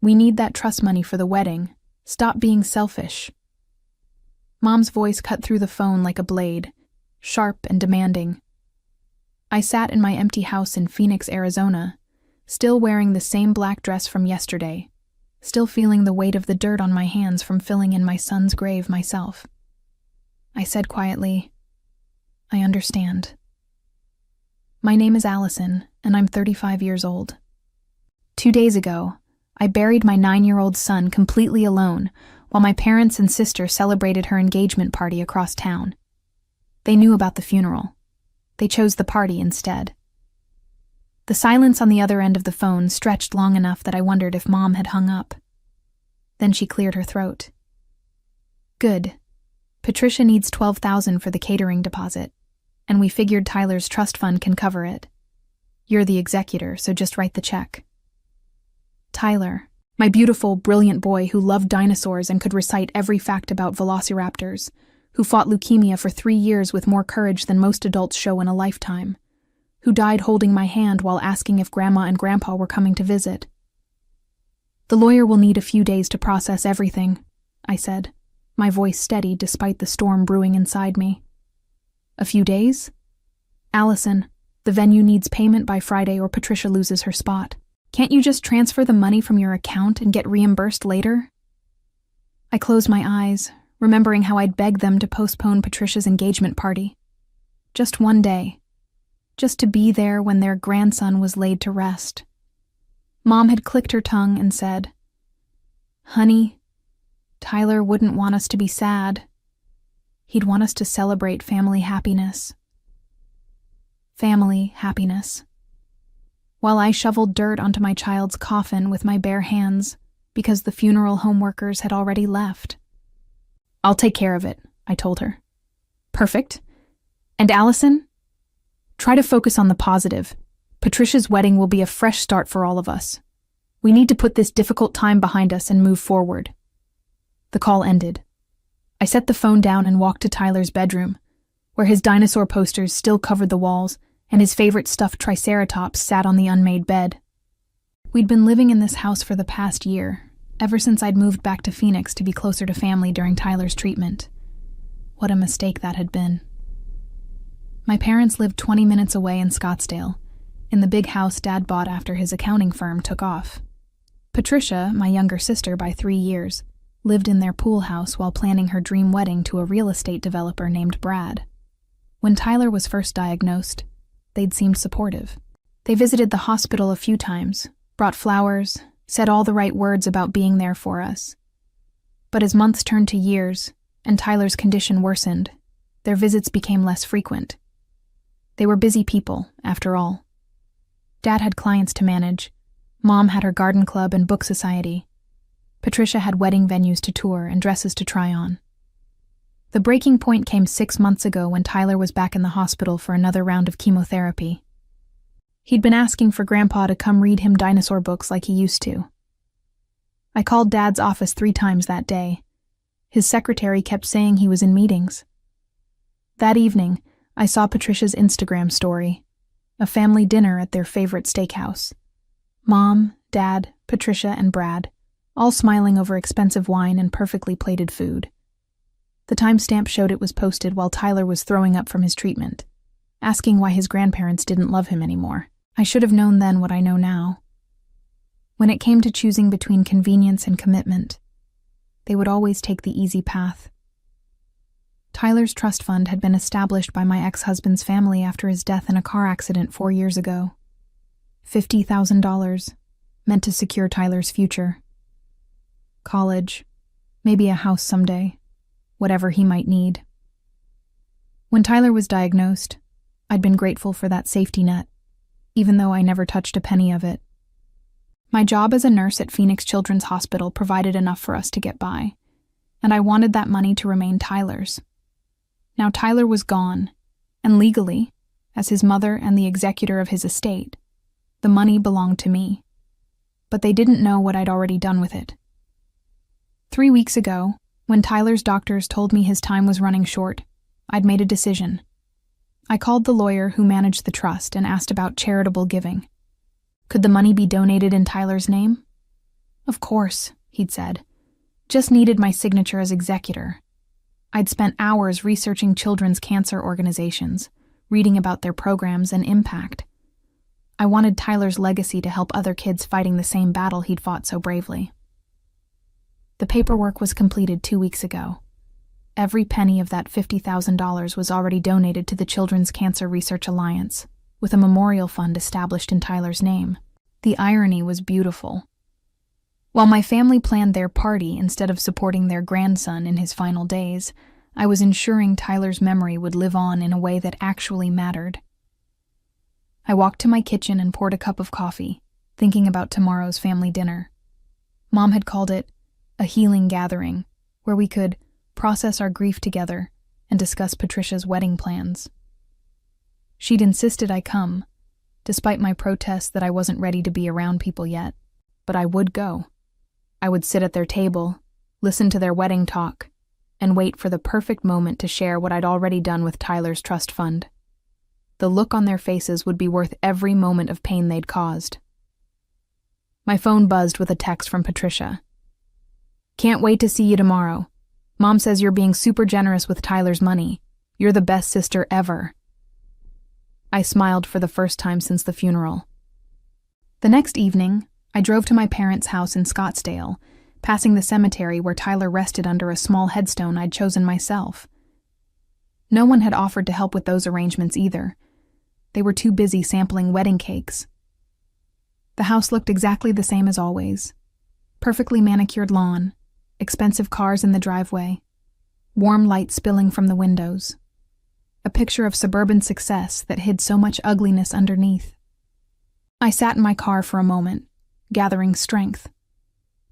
We need that trust money for the wedding. Stop being selfish." Mom's voice cut through the phone like a blade, sharp and demanding. I sat in my empty house in Phoenix, Arizona, still wearing the same black dress from yesterday, still feeling the weight of the dirt on my hands from filling in my son's grave myself. I said quietly, "I understand." My name is Allison, and I'm 35 years old. 2 days ago, I buried my 9-year-old son completely alone while my parents and sister celebrated her engagement party across town. They knew about the funeral. They chose the party instead. The silence on the other end of the phone stretched long enough that I wondered if Mom had hung up. Then she cleared her throat. "Good. Patricia needs $12,000 for the catering deposit, and we figured Tyler's trust fund can cover it. You're the executor, so just write the check." Tyler, my beautiful, brilliant boy who loved dinosaurs and could recite every fact about velociraptors, who fought leukemia for 3 years with more courage than most adults show in a lifetime, who died holding my hand while asking if Grandma and Grandpa were coming to visit. "The lawyer will need a few days to process everything," I said, my voice steady despite the storm brewing inside me. "A few days? Allison, the venue needs payment by Friday or Patricia loses her spot. Can't you just transfer the money from your account and get reimbursed later?" I closed my eyes, remembering how I'd begged them to postpone Patricia's engagement party. Just one day. Just to be there when their grandson was laid to rest. Mom had clicked her tongue and said, "Honey, Tyler wouldn't want us to be sad. He'd want us to celebrate family happiness." Family happiness. While I shoveled dirt onto my child's coffin with my bare hands because the funeral home workers had already left. "I'll take care of it," I told her. "Perfect. And Allison? Try to focus on the positive. Patricia's wedding will be a fresh start for all of us. We need to put this difficult time behind us and move forward." The call ended. I set the phone down and walked to Tyler's bedroom, where his dinosaur posters still covered the walls and his favorite stuffed triceratops sat on the unmade bed. We'd been living in this house for the past year, ever since I'd moved back to Phoenix to be closer to family during Tyler's treatment. What a mistake that had been. My parents lived 20 minutes away in Scottsdale, in the big house Dad bought after his accounting firm took off. Patricia, my younger sister by 3 years, lived in their pool house while planning her dream wedding to a real estate developer named Brad. When Tyler was first diagnosed, they'd seemed supportive. They visited the hospital a few times, brought flowers, said all the right words about being there for us. But as months turned to years, and Tyler's condition worsened, their visits became less frequent. They were busy people, after all. Dad had clients to manage. Mom had her garden club and book society. Patricia had wedding venues to tour and dresses to try on. The breaking point came 6 months ago when Tyler was back in the hospital for another round of chemotherapy. He'd been asking for Grandpa to come read him dinosaur books like he used to. I called Dad's office 3 times that day. His secretary kept saying he was in meetings. That evening, I saw Patricia's Instagram story, a family dinner at their favorite steakhouse. Mom, Dad, Patricia, and Brad, all smiling over expensive wine and perfectly plated food. The timestamp showed it was posted while Tyler was throwing up from his treatment, asking why his grandparents didn't love him anymore. I should have known then what I know now. When it came to choosing between convenience and commitment, they would always take the easy path. Tyler's trust fund had been established by my ex-husband's family after his death in a car accident 4 years ago. $50,000, meant to secure Tyler's future. College, maybe a house someday, whatever he might need. When Tyler was diagnosed, I'd been grateful for that safety net, even though I never touched a penny of it. My job as a nurse at Phoenix Children's Hospital provided enough for us to get by, and I wanted that money to remain Tyler's. Now Tyler was gone, and legally, as his mother and the executor of his estate, the money belonged to me. But they didn't know what I'd already done with it. 3 weeks ago, when Tyler's doctors told me his time was running short, I'd made a decision. I called the lawyer who managed the trust and asked about charitable giving. Could the money be donated in Tyler's name? Of course, he'd said. Just needed my signature as executor. I'd spent hours researching children's cancer organizations, reading about their programs and impact. I wanted Tyler's legacy to help other kids fighting the same battle he'd fought so bravely. The paperwork was completed 2 weeks ago. Every penny of that $50,000 was already donated to the Children's Cancer Research Alliance, with a memorial fund established in Tyler's name. The irony was beautiful. While my family planned their party instead of supporting their grandson in his final days, I was ensuring Tyler's memory would live on in a way that actually mattered. I walked to my kitchen and poured a cup of coffee, thinking about tomorrow's family dinner. Mom had called it a healing gathering, where we could process our grief together and discuss Patricia's wedding plans. She'd insisted I come, despite my protests that I wasn't ready to be around people yet. But I would go. I would sit at their table, listen to their wedding talk, and wait for the perfect moment to share what I'd already done with Tyler's trust fund. The look on their faces would be worth every moment of pain they'd caused. My phone buzzed with a text from Patricia. "Can't wait to see you tomorrow. Mom says you're being super generous with Tyler's money. You're the best sister ever." I smiled for the first time since the funeral. The next evening, I drove to my parents' house in Scottsdale, passing the cemetery where Tyler rested under a small headstone I'd chosen myself. No one had offered to help with those arrangements either. They were too busy sampling wedding cakes. The house looked exactly the same as always. Perfectly manicured lawn, expensive cars in the driveway, warm light spilling from the windows. A picture of suburban success that hid so much ugliness underneath. I sat in my car for a moment, gathering strength.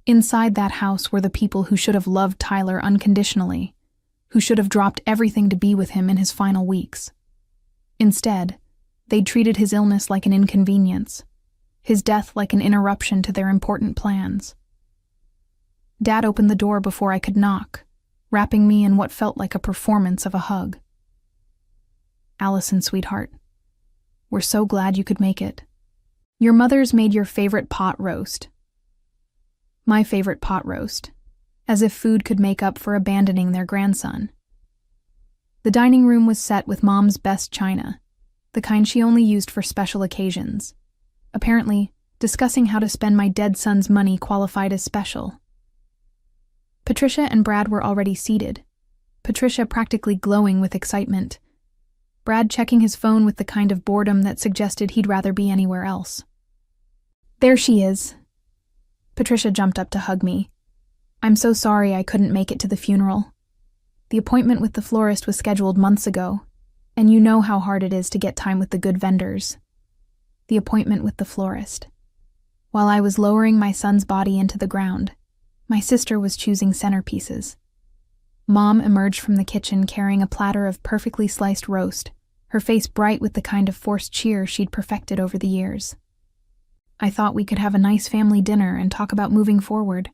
Inside that house were the people who should have loved Tyler unconditionally, who should have dropped everything to be with him in his final weeks. Instead, they'd treated his illness like an inconvenience, his death like an interruption to their important plans. Dad opened the door before I could knock, wrapping me in what felt like a performance of a hug. "Allison, sweetheart, we're so glad you could make it. Your mother's made your favorite pot roast." My favorite pot roast, as if food could make up for abandoning their grandson. The dining room was set with Mom's best china, the kind she only used for special occasions. Apparently, discussing how to spend my dead son's money qualified as special. Patricia and Brad were already seated, Patricia practically glowing with excitement, Brad checking his phone with the kind of boredom that suggested he'd rather be anywhere else. "There she is." Patricia jumped up to hug me. "I'm so sorry I couldn't make it to the funeral. The appointment with the florist was scheduled months ago, and you know how hard it is to get time with the good vendors." The appointment with the florist. While I was lowering my son's body into the ground, my sister was choosing centerpieces. Mom emerged from the kitchen carrying a platter of perfectly sliced roast, her face bright with the kind of forced cheer she'd perfected over the years. I thought we could have a nice family dinner and talk about moving forward.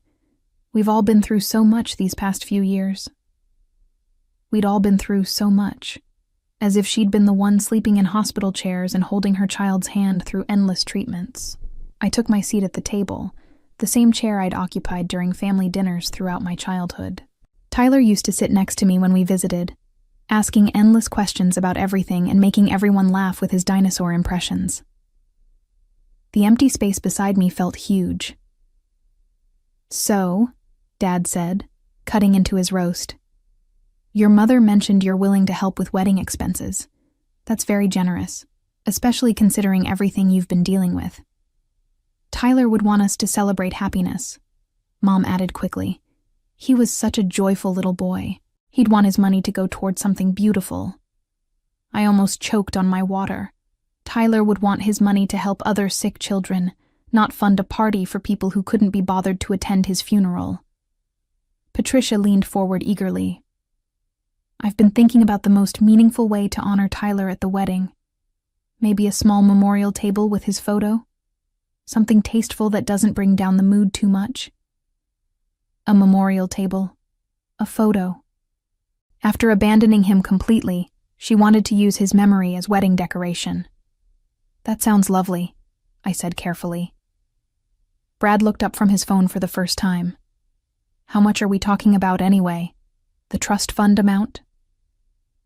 We've all been through so much these past few years. We'd all been through so much, as if she'd been the one sleeping in hospital chairs and holding her child's hand through endless treatments. I took my seat at the table, the same chair I'd occupied during family dinners throughout my childhood. Tyler used to sit next to me when we visited, asking endless questions about everything and making everyone laugh with his dinosaur impressions. The empty space beside me felt huge. "So," Dad said, cutting into his roast, "your mother mentioned you're willing to help with wedding expenses. That's very generous, especially considering everything you've been dealing with. Tyler would want us to celebrate happiness," Mom added quickly. "He was such a joyful little boy. He'd want his money to go towards something beautiful." I almost choked on my water. Tyler would want his money to help other sick children, not fund a party for people who couldn't be bothered to attend his funeral. Patricia leaned forward eagerly. "I've been thinking about the most meaningful way to honor Tyler at the wedding. Maybe a small memorial table with his photo? Something tasteful that doesn't bring down the mood too much." A memorial table. A photo. After abandoning him completely, she wanted to use his memory as wedding decoration. "That sounds lovely," I said carefully. Brad looked up from his phone for the first time. How much are we talking about anyway? The trust fund amount?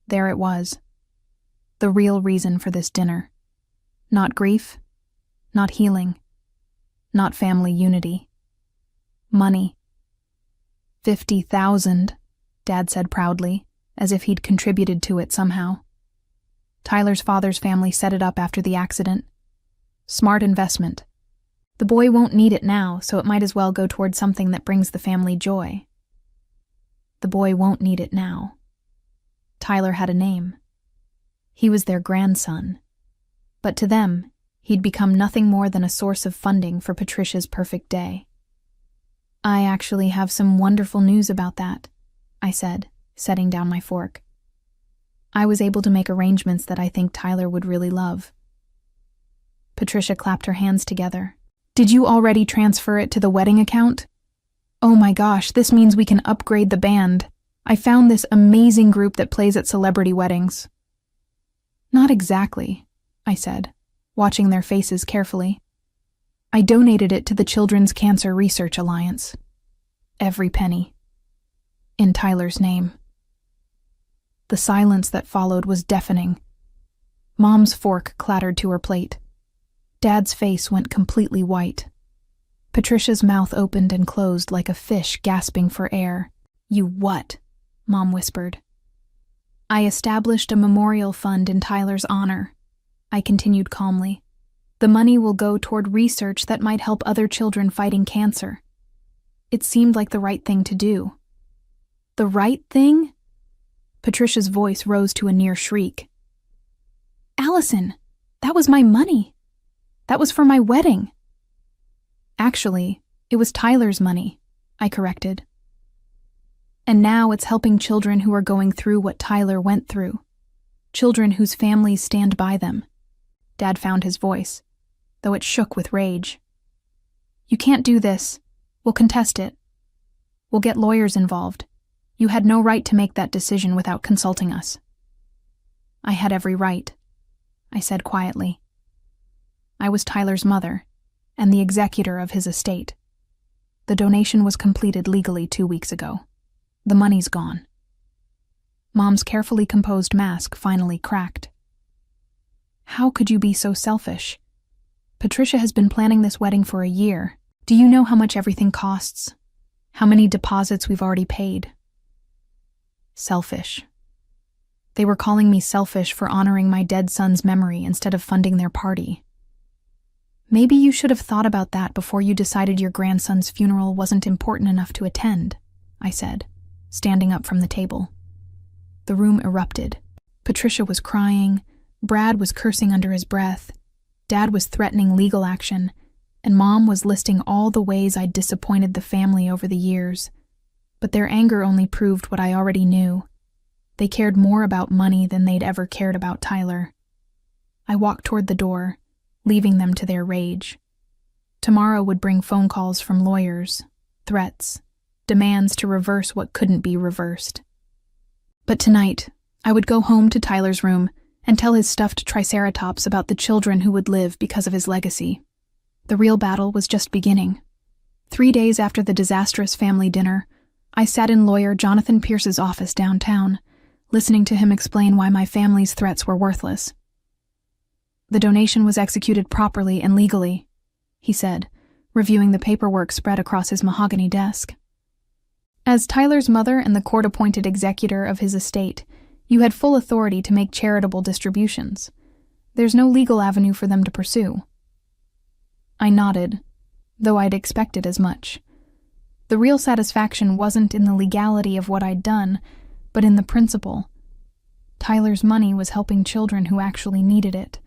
There it was. The real reason for this dinner. Not grief, not healing, not family unity. Money. 50,000, Dad said proudly, as if he'd contributed to it somehow. Tyler's father's family set it up after the accident. Smart investment. The boy won't need it now, so it might as well go toward something that brings the family joy. The boy won't need it now. Tyler had a name. He was their grandson. But to them, he'd become nothing more than a source of funding for Patricia's perfect day. I actually have some wonderful news about that, I said, setting down my fork. I was able to make arrangements that I think Tyler would really love. Patricia clapped her hands together. Did you already transfer it to the wedding account? Oh my gosh, this means we can upgrade the band. I found this amazing group that plays at celebrity weddings. Not exactly, I said, watching their faces carefully. I donated it to the Children's Cancer Research Alliance. Every penny. In Tyler's name. The silence that followed was deafening. Mom's fork clattered to her plate. Dad's face went completely white. Patricia's mouth opened and closed like a fish gasping for air. You what? Mom whispered. I established a memorial fund in Tyler's honor, I continued calmly. The money will go toward research that might help other children fighting cancer. It seemed like the right thing to do. The right thing? Patricia's voice rose to a near shriek. Allison, that was my money. That was for my wedding. Actually, it was Tyler's money, I corrected. And now it's helping children who are going through what Tyler went through. Children whose families stand by them. Dad found his voice, though it shook with rage. You can't do this. We'll contest it. We'll get lawyers involved. You had no right to make that decision without consulting us. I had every right, I said quietly. I was Tyler's mother, and the executor of his estate. The donation was completed legally 2 weeks ago. The money's gone. Mom's carefully composed mask finally cracked. How could you be so selfish? Patricia has been planning this wedding for a year. Do you know how much everything costs? How many deposits we've already paid? Selfish. They were calling me selfish for honoring my dead son's memory instead of funding their party. Maybe you should have thought about that before you decided your grandson's funeral wasn't important enough to attend, I said, standing up from the table. The room erupted. Patricia was crying, Brad was cursing under his breath, Dad was threatening legal action, and Mom was listing all the ways I'd disappointed the family over the years. But their anger only proved what I already knew. They cared more about money than they'd ever cared about Tyler. I walked toward the door, leaving them to their rage. Tomorrow would bring phone calls from lawyers, threats, demands to reverse what couldn't be reversed. But tonight, I would go home to Tyler's room and tell his stuffed triceratops about the children who would live because of his legacy. The real battle was just beginning. 3 days after the disastrous family dinner, I sat in lawyer Jonathan Pierce's office downtown, listening to him explain why my family's threats were worthless. The donation was executed properly and legally, he said, reviewing the paperwork spread across his mahogany desk. As Tyler's mother and the court-appointed executor of his estate, you had full authority to make charitable distributions. There's no legal avenue for them to pursue. I nodded, though I'd expected as much. The real satisfaction wasn't in the legality of what I'd done, but in the principle. Tyler's money was helping children who actually needed it,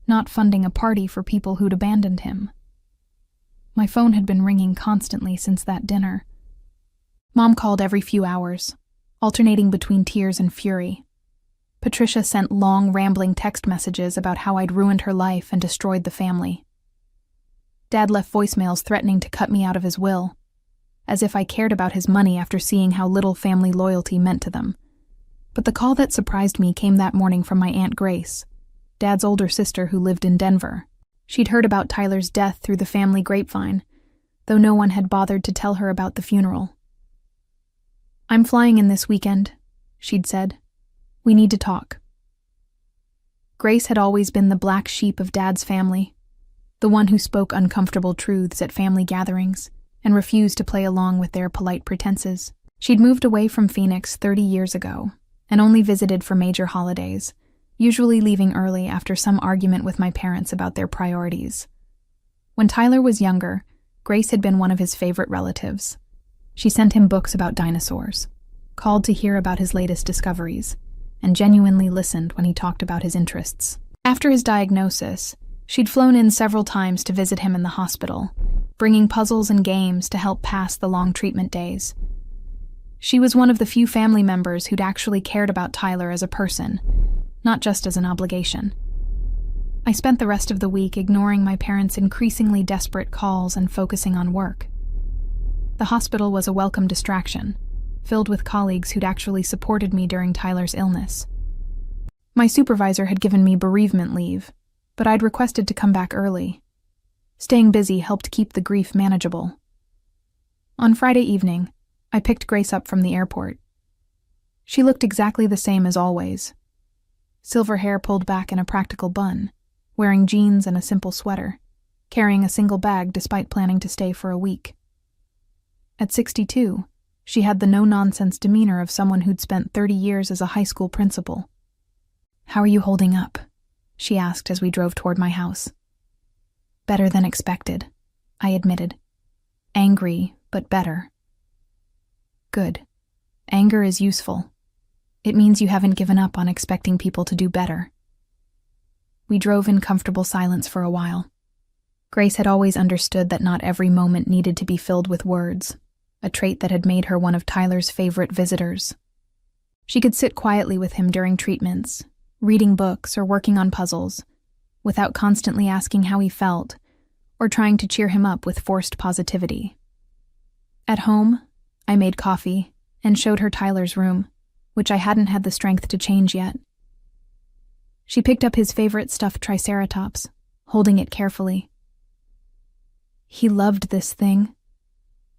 not funding a party for people who'd abandoned him. My phone had been ringing constantly since that dinner. Mom called every few hours, alternating between tears and fury. Patricia sent long, rambling text messages about how I'd ruined her life and destroyed the family. Dad left voicemails threatening to cut me out of his will, as if I cared about his money after seeing how little family loyalty meant to them. But the call that surprised me came that morning from my Aunt Grace, Dad's older sister who lived in Denver. She'd heard about Tyler's death through the family grapevine, though no one had bothered to tell her about the funeral. "I'm flying in this weekend," she'd said. "We need to talk." Grace had always been the black sheep of Dad's family, the one who spoke uncomfortable truths at family gatherings and refused to play along with their polite pretenses. She'd moved away from Phoenix 30 years ago and only visited for major holidays, usually leaving early after some argument with my parents about their priorities. When Tyler was younger, Grace had been one of his favorite relatives. She sent him books about dinosaurs, called to hear about his latest discoveries, and genuinely listened when he talked about his interests. After his diagnosis, she'd flown in several times to visit him in the hospital, bringing puzzles and games to help pass the long treatment days. She was one of the few family members who'd actually cared about Tyler as a person, not just as an obligation. I spent the rest of the week ignoring my parents' increasingly desperate calls and focusing on work. The hospital was a welcome distraction, filled with colleagues who'd actually supported me during Tyler's illness. My supervisor had given me bereavement leave, but I'd requested to come back early. Staying busy helped keep the grief manageable. On Friday evening, I picked Grace up from the airport. She looked exactly the same as always. Silver hair pulled back in a practical bun, wearing jeans and a simple sweater, carrying a single bag despite planning to stay for a week. At 62, she had the no-nonsense demeanor of someone who'd spent 30 years as a high school principal. "How are you holding up?" she asked as we drove toward my house. "Better than expected," I admitted. "Angry, but better." "Good. Anger is useful. It means you haven't given up on expecting people to do better." We drove in comfortable silence for a while. Grace had always understood that not every moment needed to be filled with words, a trait that had made her one of Tyler's favorite visitors. She could sit quietly with him during treatments, reading books or working on puzzles, without constantly asking how he felt or trying to cheer him up with forced positivity. At home, I made coffee and showed her Tyler's room, which I hadn't had the strength to change yet. She picked up his favorite stuffed triceratops, holding it carefully. "He loved this thing,"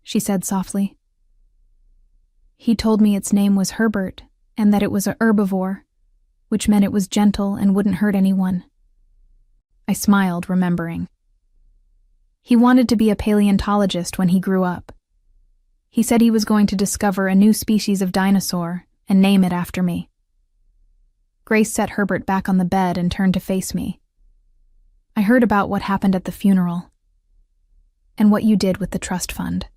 she said softly. "He told me its name was Herbert and that it was a herbivore, which meant it was gentle and wouldn't hurt anyone." I smiled, remembering. "He wanted to be a paleontologist when he grew up. He said he was going to discover a new species of dinosaur and name it after me." Grace set Herbert back on the bed and turned to face me. "I heard about what happened at the funeral and what you did with the trust fund."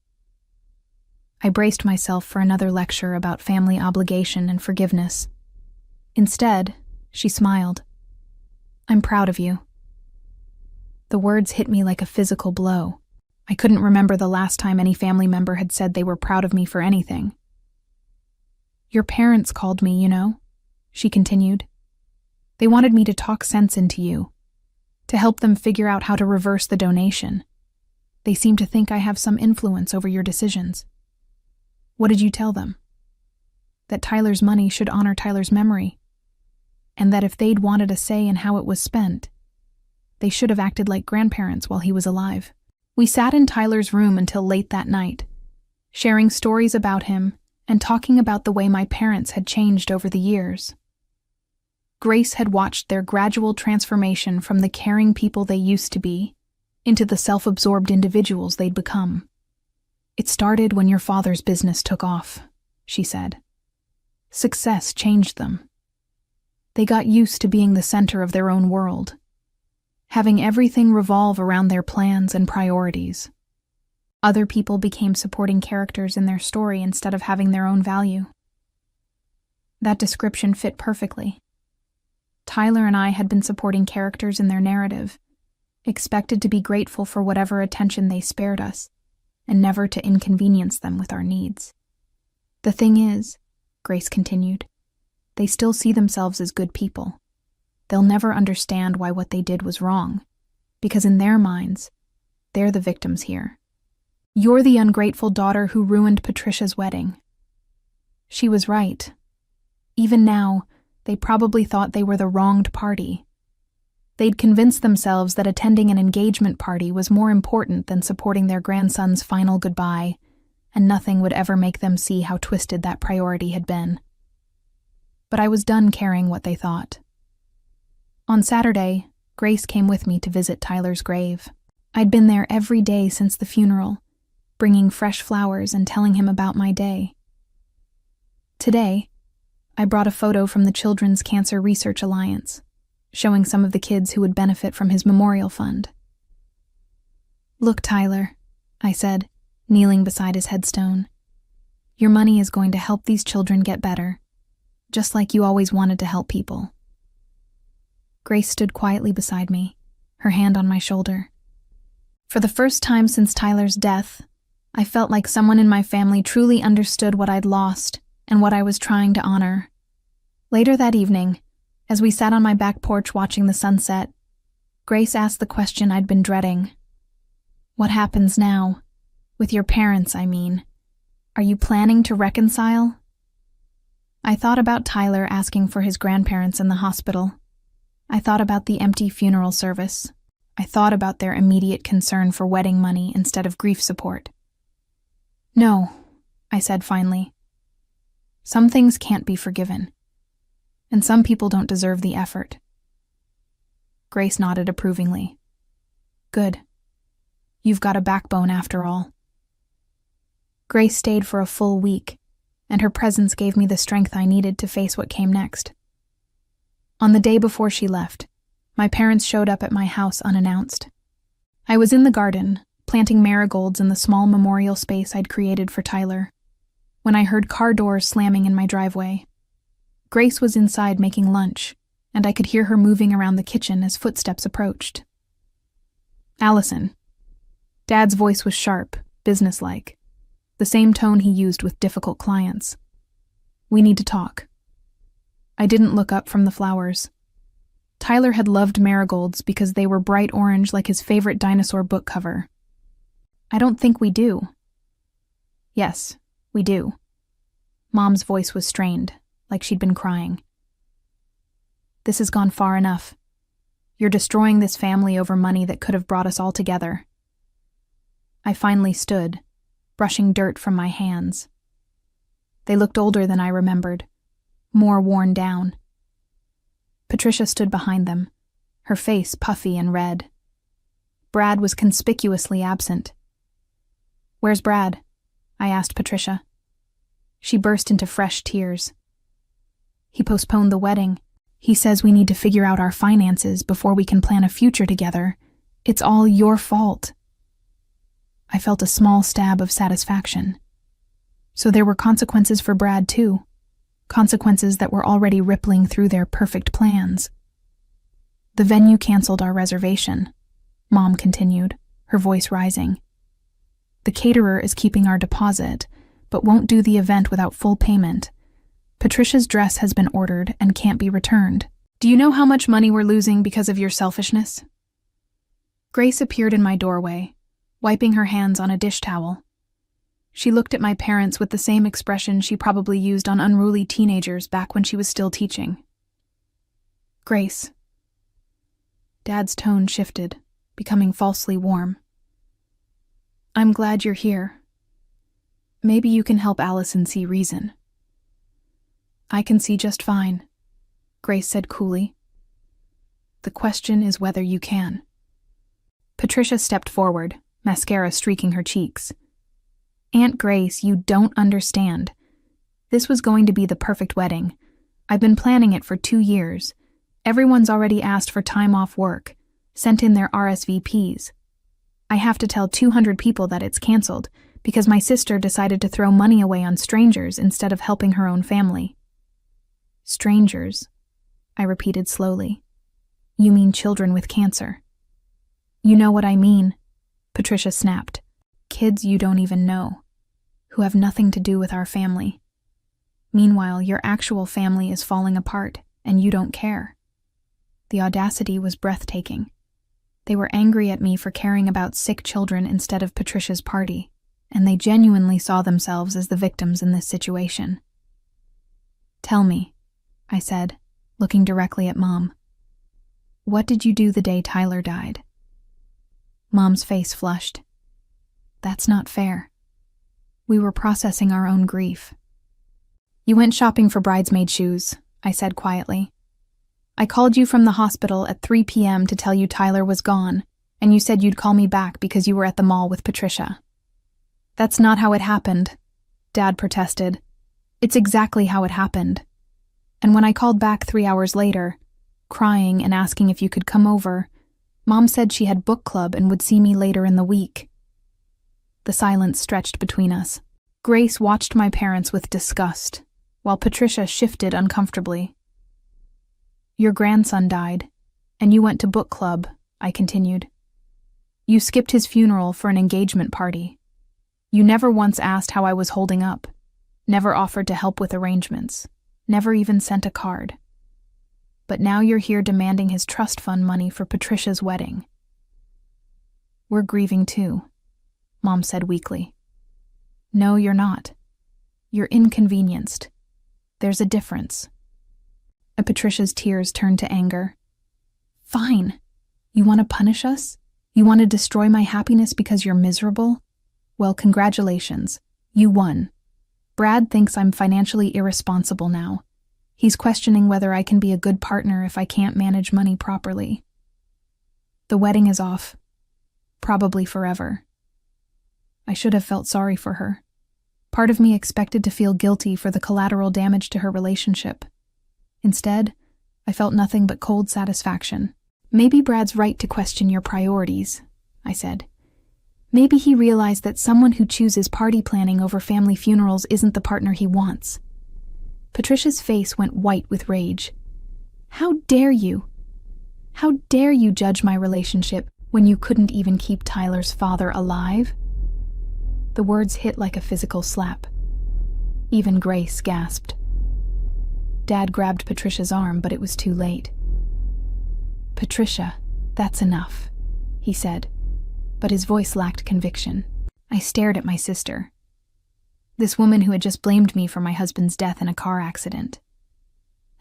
I braced myself for another lecture about family obligation and forgiveness. Instead, she smiled. "I'm proud of you." The words hit me like a physical blow. I couldn't remember the last time any family member had said they were proud of me for anything. "Your parents called me, you know," she continued. "They wanted me to talk sense into you, to help them figure out how to reverse the donation. They seem to think I have some influence over your decisions." "What did you tell them?" "That Tyler's money should honor Tyler's memory, and that if they'd wanted a say in how it was spent, they should have acted like grandparents while he was alive." We sat in Tyler's room until late that night, sharing stories about him and talking about the way my parents had changed over the years. Grace had watched their gradual transformation from the caring people they used to be into the self-absorbed individuals they'd become. "It started when your father's business took off," she said. "Success changed them. They got used to being the center of their own world, having everything revolve around their plans and priorities. Other people became supporting characters in their story instead of having their own value." That description fit perfectly. Tyler and I had been supporting characters in their narrative, expected to be grateful for whatever attention they spared us, and never to inconvenience them with our needs. "The thing is," Grace continued, "they still see themselves as good people. They'll never understand why what they did was wrong, because in their minds, they're the victims here. You're the ungrateful daughter who ruined Patricia's wedding." She was right. Even now, they probably thought they were the wronged party. They'd convinced themselves that attending an engagement party was more important than supporting their grandson's final goodbye, and nothing would ever make them see how twisted that priority had been. But I was done caring what they thought. On Saturday, Grace came with me to visit Tyler's grave. I'd been there every day since the funeral, bringing fresh flowers and telling him about my day. Today, I brought a photo from the Children's Cancer Research Alliance, showing some of the kids who would benefit from his memorial fund. "Look, Tyler," I said, kneeling beside his headstone. "Your money is going to help these children get better, just like you always wanted to help people." Grace stood quietly beside me, her hand on my shoulder. For the first time since Tyler's death, I felt like someone in my family truly understood what I'd lost and what I was trying to honor. Later that evening, as we sat on my back porch watching the sunset, Grace asked the question I'd been dreading. "What happens now? With your parents, I mean. Are you planning to reconcile?" I thought about Tyler asking for his grandparents in the hospital. I thought about the empty funeral service. I thought about their immediate concern for wedding money instead of grief support. "No," I said finally. "Some things can't be forgiven. And some people don't deserve the effort." Grace nodded approvingly. "Good. You've got a backbone after all." Grace stayed for a full week, and her presence gave me the strength I needed to face what came next. On the day before she left, my parents showed up at my house unannounced. I was in the garden, planting marigolds in the small memorial space I'd created for Tyler, when I heard car doors slamming in my driveway. Grace was inside making lunch, and I could hear her moving around the kitchen as footsteps approached. "Allison." Dad's voice was sharp, businesslike, the same tone he used with difficult clients. "We need to talk." I didn't look up from the flowers. Tyler had loved marigolds because they were bright orange like his favorite dinosaur book cover. "I don't think we do." "Yes, we do." Mom's voice was strained, like she'd been crying. "This has gone far enough. You're destroying this family over money that could have brought us all together." I finally stood, brushing dirt from my hands. They looked older than I remembered, more worn down. Patricia stood behind them, her face puffy and red. Brad was conspicuously absent. "Where's Brad?" I asked Patricia. She burst into fresh tears. "He postponed the wedding. He says we need to figure out our finances before we can plan a future together. It's all your fault." I felt a small stab of satisfaction. So there were consequences for Brad too. Consequences that were already rippling through their perfect plans. "The venue canceled our reservation," Mom continued, her voice rising. "The caterer is keeping our deposit, but won't do the event without full payment. Patricia's dress has been ordered and can't be returned. Do you know how much money we're losing because of your selfishness?" Grace appeared in my doorway, wiping her hands on a dish towel. She looked at my parents with the same expression she probably used on unruly teenagers back when she was still teaching. "Grace." Dad's tone shifted, becoming falsely warm. "I'm glad you're here. Maybe you can help Allison see reason." "I can see just fine," Grace said coolly. "The question is whether you can." Patricia stepped forward, mascara streaking her cheeks. "Aunt Grace, you don't understand. This was going to be the perfect wedding. I've been planning it for 2 years. Everyone's already asked for time off work, sent in their RSVPs. I have to tell 200 people that it's canceled because my sister decided to throw money away on strangers instead of helping her own family." "Strangers," I repeated slowly. "You mean children with cancer?" "You know what I mean," Patricia snapped. "Kids you don't even know, who have nothing to do with our family. Meanwhile, your actual family is falling apart, and you don't care." The audacity was breathtaking. They were angry at me for caring about sick children instead of Patricia's party, and they genuinely saw themselves as the victims in this situation. "Tell me," I said, looking directly at Mom. What did you do the day Tyler died? Mom's face flushed. That's not fair. We were processing our own grief. You went shopping for bridesmaid shoes, I said quietly. I called you from the hospital at 3 p.m. to tell you Tyler was gone, and you said you'd call me back because you were at the mall with Patricia. That's not how it happened, Dad protested. It's exactly how it happened. And when I called back 3 hours later, crying and asking if you could come over, Mom said she had book club and would see me later in the week. The silence stretched between us. Grace watched my parents with disgust, while Patricia shifted uncomfortably. Your grandson died, and you went to book club, I continued. You skipped his funeral for an engagement party. You never once asked how I was holding up, never offered to help with arrangements, never even sent a card. But now you're here demanding his trust fund money for Patricia's wedding. We're grieving too, Mom said weakly. No, you're not. You're inconvenienced. There's a difference. And Patricia's tears turned to anger. Fine. You want to punish us? You want to destroy my happiness because you're miserable? Well, congratulations. You won. Brad thinks I'm financially irresponsible now. He's questioning whether I can be a good partner if I can't manage money properly. The wedding is off. Probably forever. I should have felt sorry for her. Part of me expected to feel guilty for the collateral damage to her relationship. Instead, I felt nothing but cold satisfaction. Maybe Brad's right to question your priorities, I said. Maybe he realized that someone who chooses party planning over family funerals isn't the partner he wants. Patricia's face went white with rage. How dare you? How dare you judge my relationship when you couldn't even keep Tyler's father alive? The words hit like a physical slap. Even Grace gasped. Dad grabbed Patricia's arm, but it was too late. Patricia, that's enough, he said, but his voice lacked conviction. I stared at my sister. This woman who had just blamed me for my husband's death in a car accident,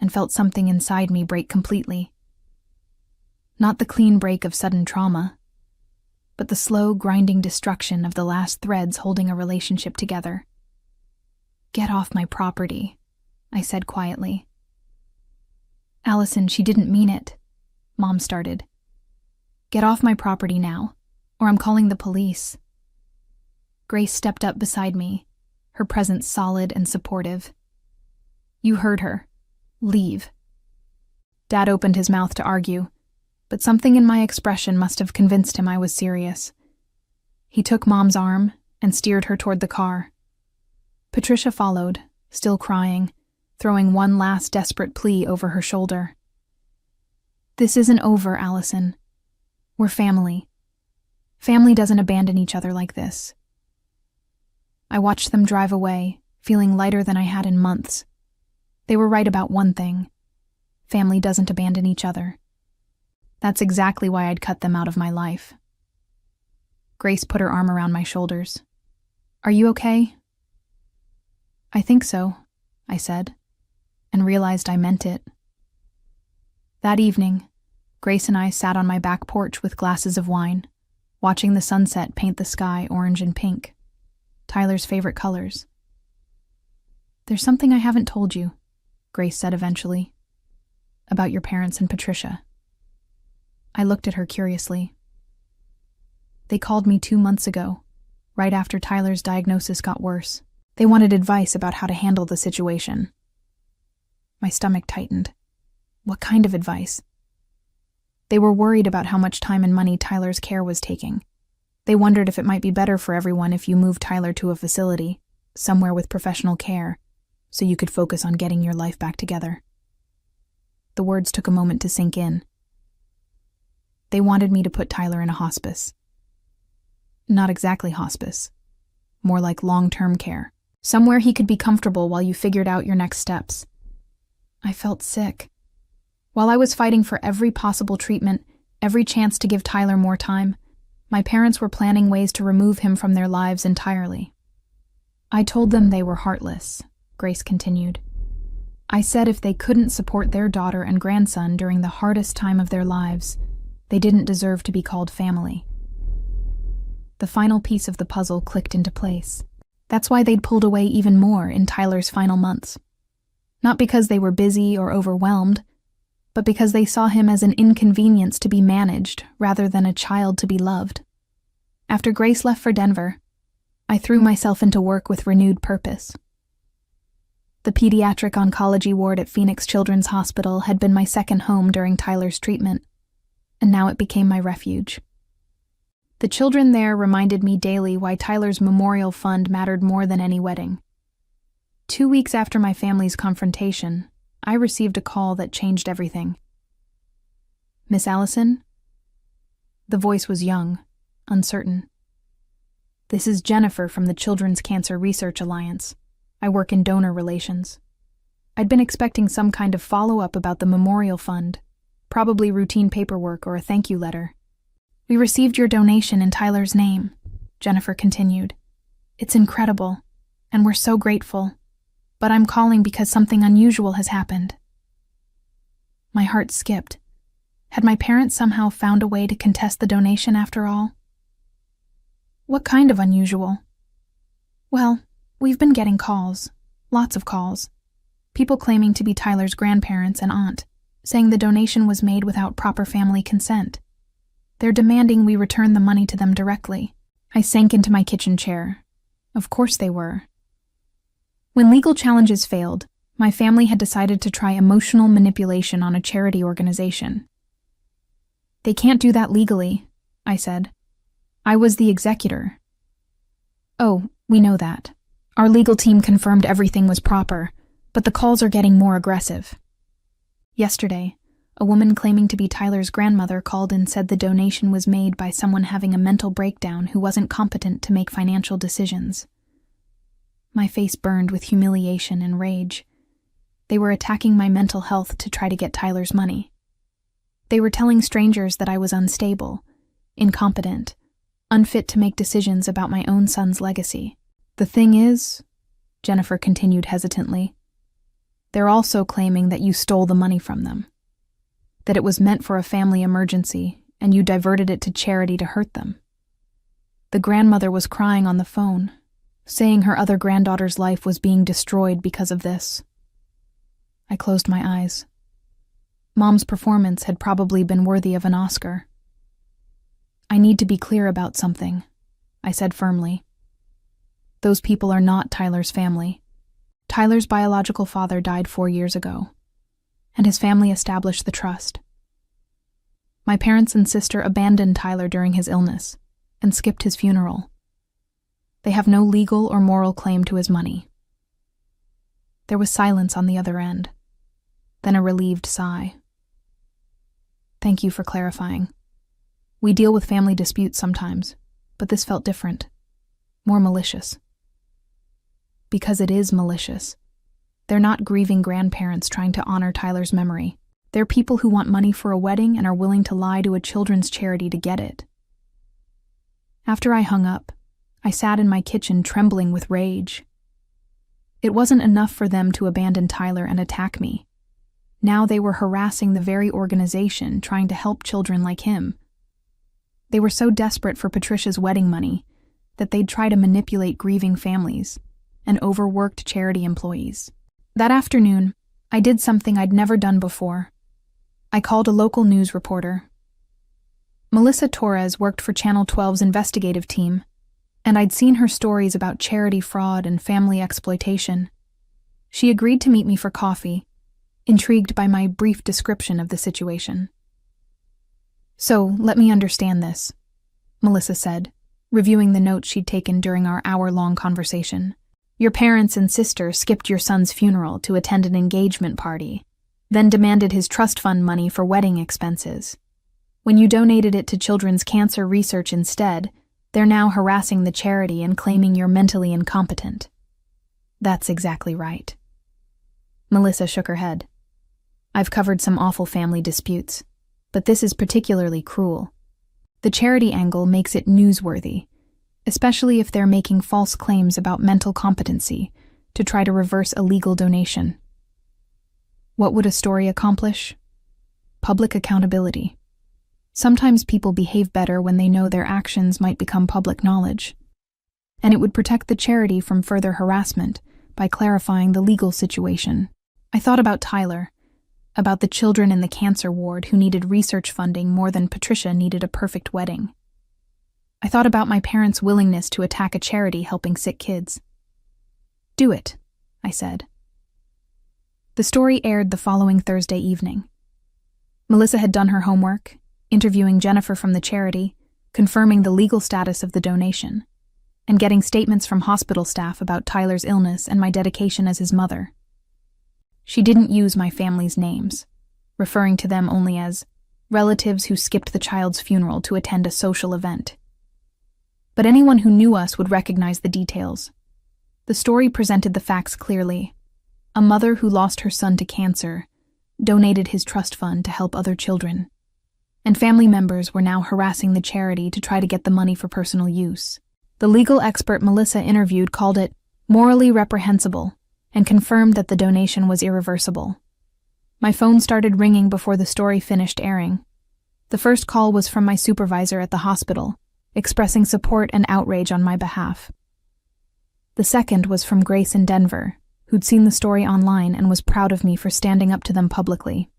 and felt something inside me break completely. Not the clean break of sudden trauma, but the slow, grinding destruction of the last threads holding a relationship together. Get off my property, I said quietly. Allison, she didn't mean it, Mom started. Get off my property now, or I'm calling the police. Grace stepped up beside me, her presence solid and supportive. You heard her. Leave. Dad opened his mouth to argue, but something in my expression must have convinced him I was serious. He took Mom's arm and steered her toward the car. Patricia followed, still crying, throwing one last desperate plea over her shoulder. This isn't over, Allison. We're family. Family doesn't abandon each other like this. I watched them drive away, feeling lighter than I had in months. They were right about one thing. Family doesn't abandon each other. That's exactly why I'd cut them out of my life. Grace put her arm around my shoulders. Are you okay? I think so, I said, and realized I meant it. That evening, Grace and I sat on my back porch with glasses of wine, watching the sunset paint the sky orange and pink, Tyler's favorite colors. There's something I haven't told you, Grace said eventually, about your parents and Patricia. I looked at her curiously. They called me 2 months ago, right after Tyler's diagnosis got worse. They wanted advice about how to handle the situation. My stomach tightened. What kind of advice? They were worried about how much time and money Tyler's care was taking. They wondered if it might be better for everyone if you moved Tyler to a facility, somewhere with professional care, so you could focus on getting your life back together. The words took a moment to sink in. They wanted me to put Tyler in a hospice. Not exactly hospice. More like long-term care. Somewhere he could be comfortable while you figured out your next steps. I felt sick. While I was fighting for every possible treatment, every chance to give Tyler more time, my parents were planning ways to remove him from their lives entirely. I told them they were heartless, Grace continued. I said if they couldn't support their daughter and grandson during the hardest time of their lives, they didn't deserve to be called family. The final piece of the puzzle clicked into place. That's why they'd pulled away even more in Tyler's final months. Not because they were busy or overwhelmed, but because they saw him as an inconvenience to be managed rather than a child to be loved. After Grace left for Denver, I threw myself into work with renewed purpose. The pediatric oncology ward at Phoenix Children's Hospital had been my second home during Tyler's treatment, and now it became my refuge. The children there reminded me daily why Tyler's memorial fund mattered more than any wedding. 2 weeks after my family's confrontation, I received a call that changed everything. "Miss Allison?" The voice was young, uncertain. "This is Jennifer from the Children's Cancer Research Alliance. I work in donor relations." I'd been expecting some kind of follow-up about the memorial fund, probably routine paperwork or a thank you letter. "We received your donation in Tyler's name," Jennifer continued. "It's incredible, and we're so grateful. But I'm calling because something unusual has happened." My heart skipped. Had my parents somehow found a way to contest the donation after all? "What kind of unusual?" "Well, we've been getting calls, lots of calls. People claiming to be Tyler's grandparents and aunt, saying the donation was made without proper family consent. They're demanding we return the money to them directly." I sank into my kitchen chair. Of course they were. When legal challenges failed, my family had decided to try emotional manipulation on a charity organization. "They can't do that legally," I said. "I was the executor." "Oh, we know that. Our legal team confirmed everything was proper, but the calls are getting more aggressive." Yesterday, a woman claiming to be Tyler's grandmother called and said the donation was made by someone having a mental breakdown who wasn't competent to make financial decisions. My face burned with humiliation and rage. They were attacking my mental health to try to get Tyler's money. They were telling strangers that I was unstable, incompetent, unfit to make decisions about my own son's legacy. "The thing is," Jennifer continued hesitantly, "they're also claiming that you stole the money from them, that it was meant for a family emergency and you diverted it to charity to hurt them." The grandmother was crying on the phone, saying her other granddaughter's life was being destroyed because of this. I closed my eyes. Mom's performance had probably been worthy of an Oscar. "I need to be clear about something," I said firmly. "Those people are not Tyler's family. Tyler's biological father died 4 years ago, and his family established the trust. My parents and sister abandoned Tyler during his illness and skipped his funeral. They have no legal or moral claim to his money." There was silence on the other end, then a relieved sigh. "Thank you for clarifying. We deal with family disputes sometimes, but this felt different, more malicious." Because it is malicious. They're not grieving grandparents trying to honor Tyler's memory. They're people who want money for a wedding and are willing to lie to a children's charity to get it. After I hung up, I sat in my kitchen trembling with rage. It wasn't enough for them to abandon Tyler and attack me. Now they were harassing the very organization trying to help children like him. They were so desperate for Patricia's wedding money that they'd try to manipulate grieving families and overworked charity employees. That afternoon, I did something I'd never done before. I called a local news reporter. Melissa Torres worked for Channel 12's investigative team, and I'd seen her stories about charity fraud and family exploitation. She agreed to meet me for coffee, intrigued by my brief description of the situation. "So, let me understand this," Melissa said, reviewing the notes she'd taken during our hour-long conversation. "Your parents and sister skipped your son's funeral to attend an engagement party, then demanded his trust fund money for wedding expenses. When you donated it to Children's Cancer Research instead, they're now harassing the charity and claiming you're mentally incompetent." "That's exactly right." Melissa shook her head. "I've covered some awful family disputes, but this is particularly cruel. The charity angle makes it newsworthy, especially if they're making false claims about mental competency to try to reverse a legal donation. What would a story accomplish? Public accountability. Sometimes people behave better when they know their actions might become public knowledge. And it would protect the charity from further harassment by clarifying the legal situation. I thought about Tyler, about the children in the cancer ward who needed research funding more than Patricia needed a perfect wedding. I thought about my parents' willingness to attack a charity helping sick kids. Do it, I said. The story aired the following Thursday evening. Melissa had done her homework, interviewing Jennifer from the charity, confirming the legal status of the donation, and getting statements from hospital staff about Tyler's illness and my dedication as his mother. She didn't use my family's names, referring to them only as relatives who skipped the child's funeral to attend a social event. But anyone who knew us would recognize the details. The story presented the facts clearly. A mother who lost her son to cancer donated his trust fund to help other children, and family members were now harassing the charity to try to get the money for personal use. The legal expert Melissa interviewed called it morally reprehensible and confirmed that the donation was irreversible. My phone started ringing before the story finished airing. The first call was from my supervisor at the hospital, expressing support and outrage on my behalf. The second was from Grace in Denver, who'd seen the story online and was proud of me for standing up to them publicly.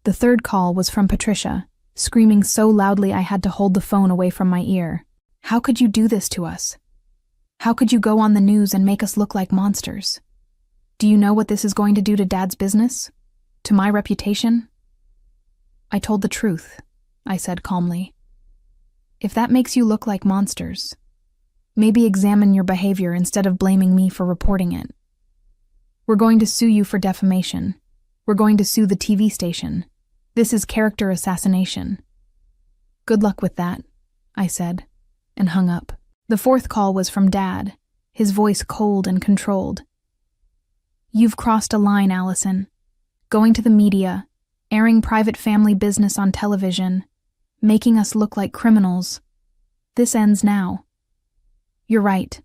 The third call was from Patricia, screaming so loudly I had to hold the phone away from my ear. How could you do this to us? How could you go on the news and make us look like monsters? Do you know what this is going to do to Dad's business? To my reputation? I told the truth, I said calmly. If that makes you look like monsters, maybe examine your behavior instead of blaming me for reporting it. We're going to sue you for defamation. We're going to sue the TV station. This is character assassination. Good luck with that, I said, and hung up. The fourth call was from Dad, his voice cold and controlled. You've crossed a line, Allison. Going to the media, airing private family business on television, making us look like criminals. This ends now. You're right,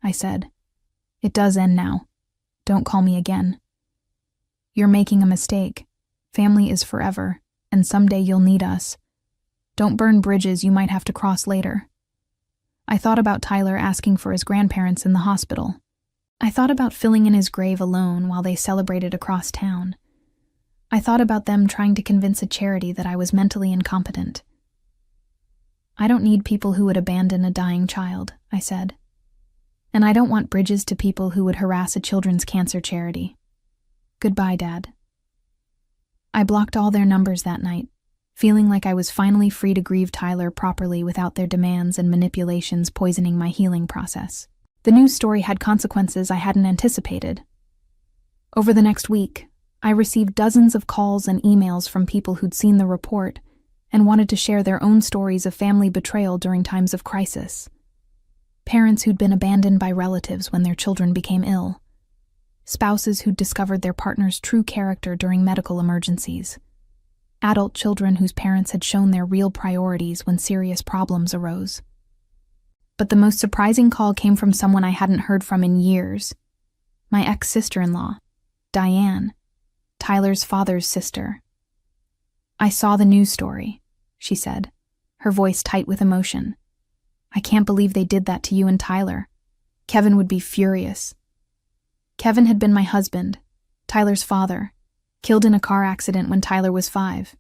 I said. It does end now. Don't call me again. You're making a mistake. Family is forever, and someday you'll need us. Don't burn bridges you might have to cross later. I thought about Tyler asking for his grandparents in the hospital. I thought about filling in his grave alone while they celebrated across town. I thought about them trying to convince a charity that I was mentally incompetent. I don't need people who would abandon a dying child, I said. And I don't want bridges to people who would harass a children's cancer charity. Goodbye, Dad. I blocked all their numbers that night, feeling like I was finally free to grieve Tyler properly without their demands and manipulations poisoning my healing process. The news story had consequences I hadn't anticipated. Over the next week, I received dozens of calls and emails from people who'd seen the report and wanted to share their own stories of family betrayal during times of crisis. Parents who'd been abandoned by relatives when their children became ill. Spouses who'd discovered their partner's true character during medical emergencies. Adult children whose parents had shown their real priorities when serious problems arose. But the most surprising call came from someone I hadn't heard from in years. My ex-sister-in-law, Diane, Tyler's father's sister. I saw the news story, she said, her voice tight with emotion. I can't believe they did that to you and Tyler. Kevin would be furious. Kevin had been my husband, Tyler's father, killed in a car accident when Tyler was 5.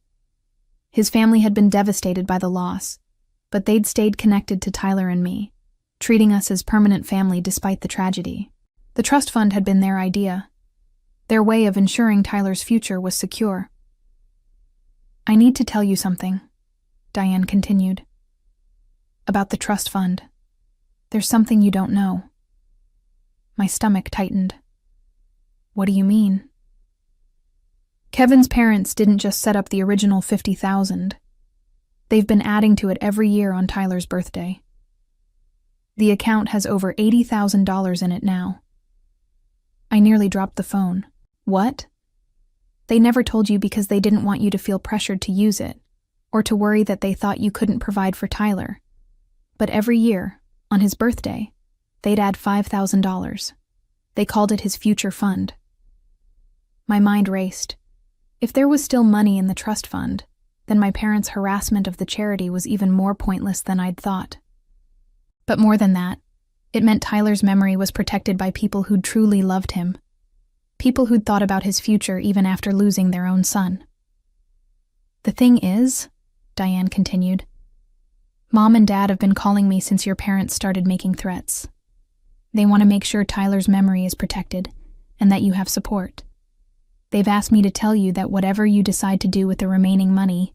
His family had been devastated by the loss, but they'd stayed connected to Tyler and me, treating us as permanent family despite the tragedy. The trust fund had been their idea. Their way of ensuring Tyler's future was secure. I need to tell you something, Diane continued. About the trust fund. There's something you don't know. My stomach tightened. What do you mean? Kevin's parents didn't just set up the original $50,000. They've been adding to it every year on Tyler's birthday. The account has over $80,000 in it now. I nearly dropped the phone. What? They never told you because they didn't want you to feel pressured to use it, or to worry that they thought you couldn't provide for Tyler. But every year, on his birthday, they'd add $5,000. They called it his future fund. My mind raced. If there was still money in the trust fund, then my parents' harassment of the charity was even more pointless than I'd thought. But more than that, it meant Tyler's memory was protected by people who'd truly loved him. People who'd thought about his future even after losing their own son. The thing is, Diane continued, Mom and Dad have been calling me since your parents started making threats. They want to make sure Tyler's memory is protected and that you have support. They've asked me to tell you that whatever you decide to do with the remaining money,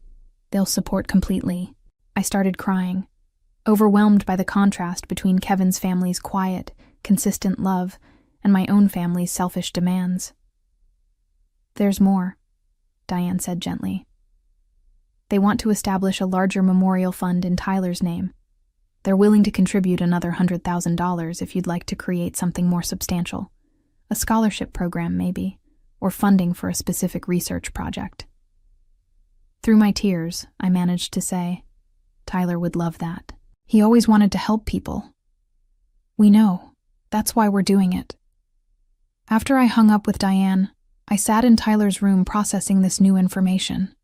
they'll support completely. I started crying, overwhelmed by the contrast between Kevin's family's quiet, consistent love and my own family's selfish demands. There's more, Diane said gently. They want to establish a larger memorial fund in Tyler's name. They're willing to contribute another $100,000 if you'd like to create something more substantial. A scholarship program, maybe, or funding for a specific research project. Through my tears, I managed to say, Tyler would love that. He always wanted to help people. We know. That's why we're doing it. After I hung up with Diane, I sat in Tyler's room processing this new information.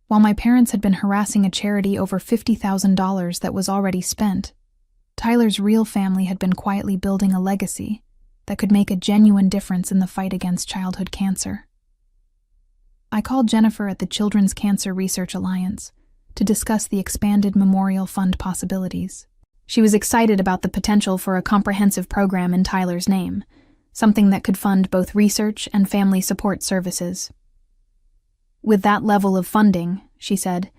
While my parents had been harassing a charity over $50,000 that was already spent, Tyler's real family had been quietly building a legacy that could make a genuine difference in the fight against childhood cancer. I called Jennifer at the Children's Cancer Research Alliance to discuss the expanded memorial fund possibilities. She was excited about the potential for a comprehensive program in Tyler's name, something that could fund both research and family support services. With that level of funding, she said,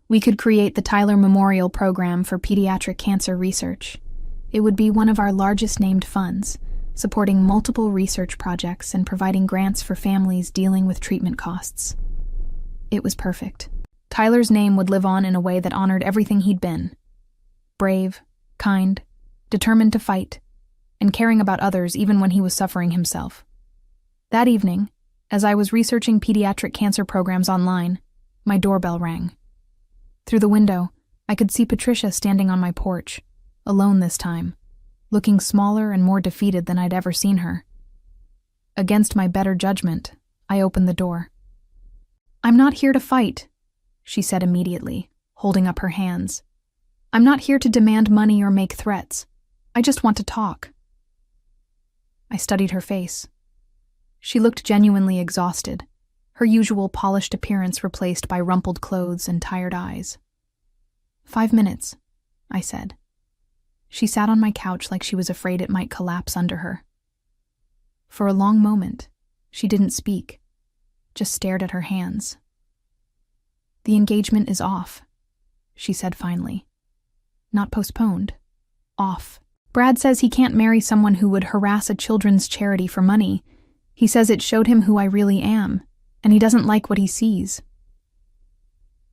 we could create the Tyler Memorial Program for Pediatric Cancer Research. It would be one of our largest named funds, supporting multiple research projects and providing grants for families dealing with treatment costs. It was perfect. Tyler's name would live on in a way that honored everything he'd been. Brave, kind, determined to fight, and caring about others even when he was suffering himself. That evening, as I was researching pediatric cancer programs online, my doorbell rang. Through the window, I could see Patricia standing on my porch, alone this time, looking smaller and more defeated than I'd ever seen her. Against my better judgment, I opened the door. I'm not here to fight, she said immediately, holding up her hands. I'm not here to demand money or make threats. I just want to talk. I studied her face. She looked genuinely exhausted, her usual polished appearance replaced by rumpled clothes and tired eyes. 5 minutes, I said. She sat on my couch like she was afraid it might collapse under her. For a long moment, she didn't speak, just stared at her hands. The engagement is off, she said finally. Not postponed. Off. Brad says he can't marry someone who would harass a children's charity for money. He says it showed him who I really am, and he doesn't like what he sees.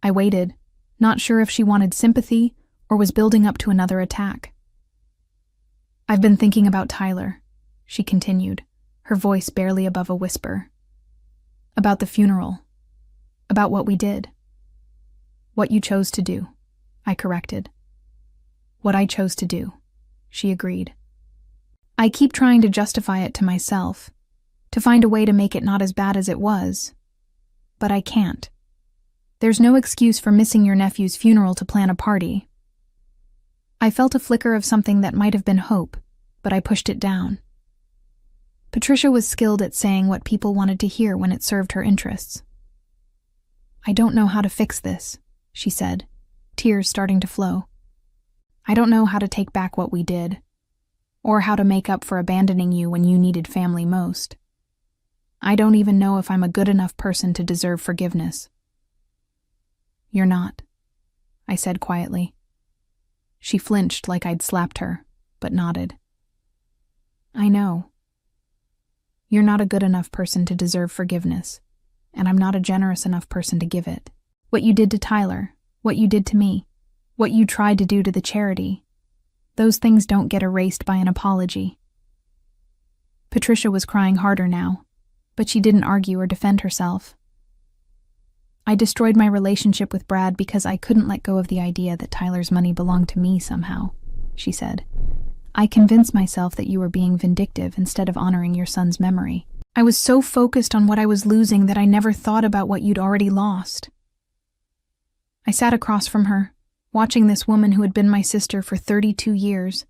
I waited, not sure if she wanted sympathy or was building up to another attack. I've been thinking about Tyler, she continued, her voice barely above a whisper. About the funeral. About what we did. What you chose to do, I corrected. What I chose to do, she agreed. I keep trying to justify it to myself, to find a way to make it not as bad as it was. But I can't. There's no excuse for missing your nephew's funeral to plan a party. I felt a flicker of something that might have been hope, but I pushed it down. Patricia was skilled at saying what people wanted to hear when it served her interests. I don't know how to fix this, she said, tears starting to flow. I don't know how to take back what we did, or how to make up for abandoning you when you needed family most. I don't even know if I'm a good enough person to deserve forgiveness. You're not, I said quietly. She flinched like I'd slapped her, but nodded. I know. You're not a good enough person to deserve forgiveness, and I'm not a generous enough person to give it. What you did to Tyler, what you did to me, what you tried to do to the charity, those things don't get erased by an apology. Patricia was crying harder now, but she didn't argue or defend herself. I destroyed my relationship with Brad because I couldn't let go of the idea that Tyler's money belonged to me somehow, she said. I convinced myself that you were being vindictive instead of honoring your son's memory. I was so focused on what I was losing that I never thought about what you'd already lost. I sat across from her, watching this woman who had been my sister for 32 years,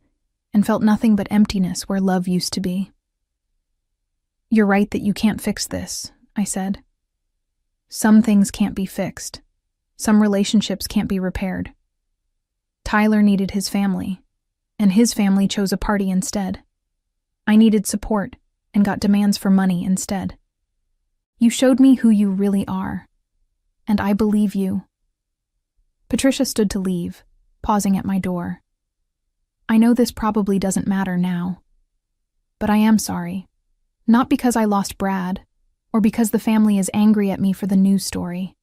and felt nothing but emptiness where love used to be. "You're right that you can't fix this," I said. "Some things can't be fixed. Some relationships can't be repaired. Tyler needed his family, and his family chose a party instead. I needed support and got demands for money instead. You showed me who you really are, and I believe you." Patricia stood to leave, pausing at my door. "I know this probably doesn't matter now, but I am sorry. Not because I lost Brad, or because the family is angry at me for the news story.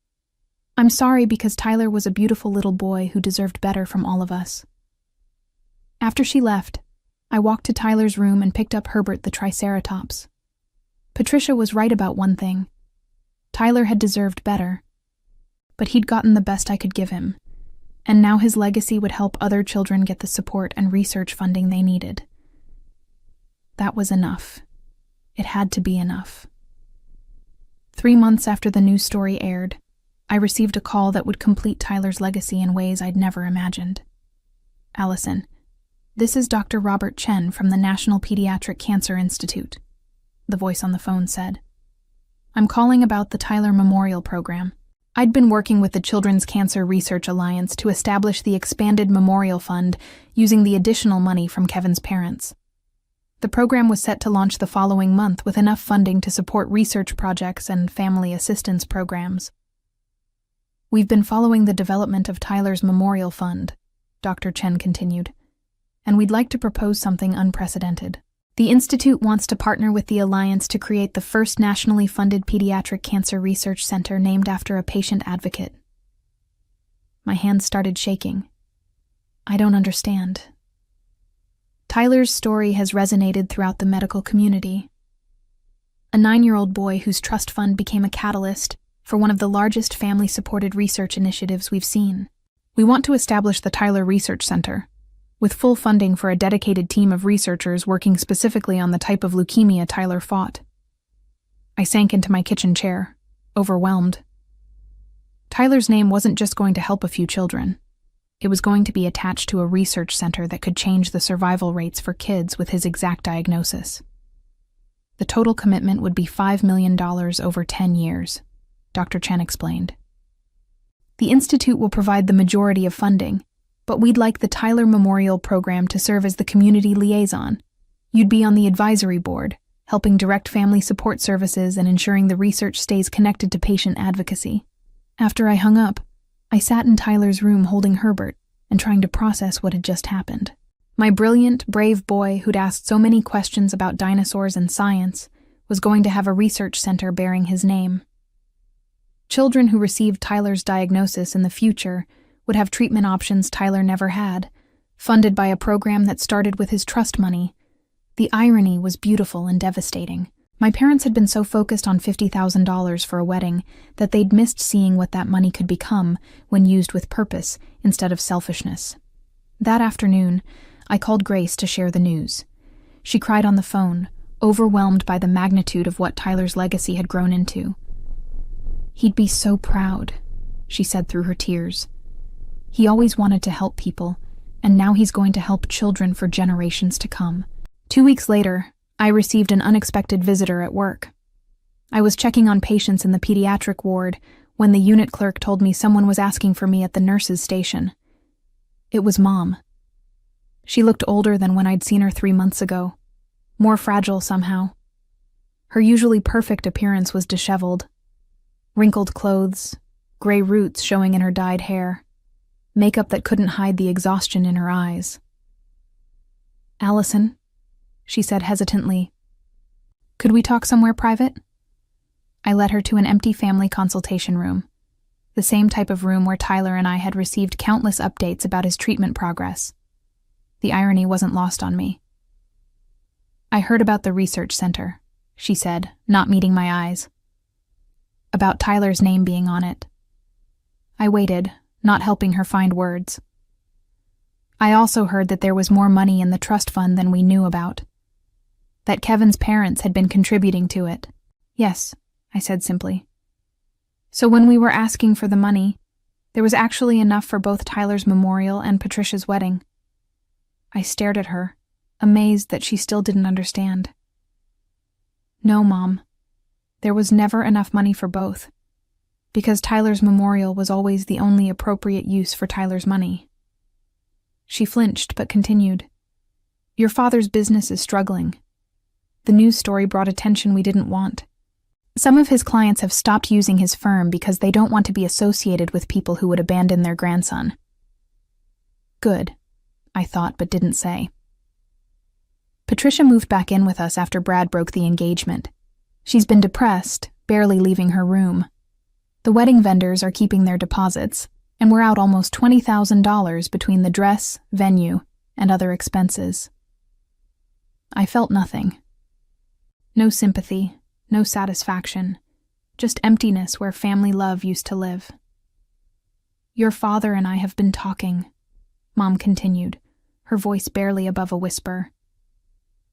I'm sorry because Tyler was a beautiful little boy who deserved better from all of us." After she left, I walked to Tyler's room and picked up Herbert the Triceratops. Patricia was right about one thing. Tyler had deserved better, but he'd gotten the best I could give him, and now his legacy would help other children get the support and research funding they needed. That was enough. It had to be enough. 3 months after the news story aired, I received a call that would complete Tyler's legacy in ways I'd never imagined. "Allison, this is Dr. Robert Chen from the National Pediatric Cancer Institute," the voice on the phone said. "I'm calling about the Tyler Memorial Program. I'd been working with the Children's Cancer Research Alliance to establish the expanded Memorial Fund using the additional money from Kevin's parents. The program was set to launch the following month with enough funding to support research projects and family assistance programs. We've been following the development of Tyler's Memorial Fund," Dr. Chen continued, "and we'd like to propose something unprecedented. The Institute wants to partner with the Alliance to create the first nationally funded pediatric cancer research center named after a patient advocate." My hands started shaking. "I don't understand." Tyler's story has resonated throughout the medical community. A 9-year-old boy whose trust fund became a catalyst for one of the largest family-supported research initiatives we've seen. We want to establish the Tyler Research Center, with full funding for a dedicated team of researchers working specifically on the type of leukemia Tyler fought. I sank into my kitchen chair, overwhelmed. Tyler's name wasn't just going to help a few children. It was going to be attached to a research center that could change the survival rates for kids with his exact diagnosis. The total commitment would be $5 million over 10 years, Dr. Chen explained. The Institute will provide the majority of funding, but we'd like the Tyler Memorial Program to serve as the community liaison. You'd be on the advisory board, helping direct family support services and ensuring the research stays connected to patient advocacy. After I hung up, I sat in Tyler's room holding Herbert and trying to process what had just happened. My brilliant, brave boy who'd asked so many questions about dinosaurs and science was going to have a research center bearing his name. Children who received Tyler's diagnosis in the future would have treatment options Tyler never had, funded by a program that started with his trust money. The irony was beautiful and devastating. My parents had been so focused on $50,000 for a wedding that they'd missed seeing what that money could become when used with purpose instead of selfishness. That afternoon, I called Grace to share the news. She cried on the phone, overwhelmed by the magnitude of what Tyler's legacy had grown into. "He'd be so proud," she said through her tears. "He always wanted to help people, and now he's going to help children for generations to come." 2 weeks later, I received an unexpected visitor at work. I was checking on patients in the pediatric ward when the unit clerk told me someone was asking for me at the nurses' station. It was Mom. She looked older than when I'd seen her 3 months ago, more fragile somehow. Her usually perfect appearance was disheveled. Wrinkled clothes, gray roots showing in her dyed hair, makeup that couldn't hide the exhaustion in her eyes. "Allison," she said hesitantly, "could we talk somewhere private?" I led her to an empty family consultation room, the same type of room where Tyler and I had received countless updates about his treatment progress. The irony wasn't lost on me. "I heard about the research center," she said, not meeting my eyes. "About Tyler's name being on it." I waited, not helping her find words. "I also heard that there was more money in the trust fund than we knew about. That Kevin's parents had been contributing to it, Yes, I said simply. So when we were asking for the money, there was actually enough for both Tyler's memorial and Patricia's wedding. I stared at her, amazed that she still didn't understand. No, Mom. There was never enough money for both, because Tyler's memorial was always the only appropriate use for Tyler's money. She flinched but continued. Your father's business is struggling. The news story brought attention we didn't want. Some of his clients have stopped using his firm because they don't want to be associated with people who would abandon their grandson. Good, I thought but didn't say. Patricia moved back in with us after Brad broke the engagement. She's been depressed, barely leaving her room. The wedding vendors are keeping their deposits, and we're out almost $20,000 between the dress, venue, and other expenses. I felt nothing. No sympathy, no satisfaction, just emptiness where family love used to live. Your father and I have been talking, Mom continued, her voice barely above a whisper.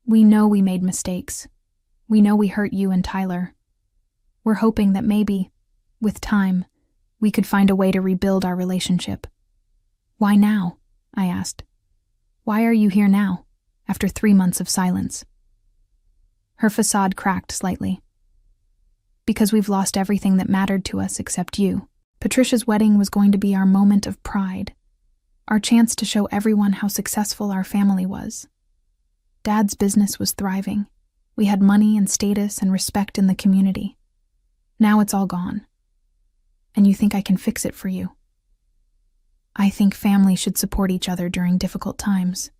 We know we made mistakes. We know we hurt you and Tyler. We're hoping that maybe, with time, we could find a way to rebuild our relationship. Why now? I asked. Why are you here now, after 3 months of silence? Her facade cracked slightly. Because we've lost everything that mattered to us except you. Patricia's wedding was going to be our moment of pride, our chance to show everyone how successful our family was. Dad's business was thriving. We had money and status and respect in the community. Now it's all gone. And you think I can fix it for you? I think family should support each other during difficult times,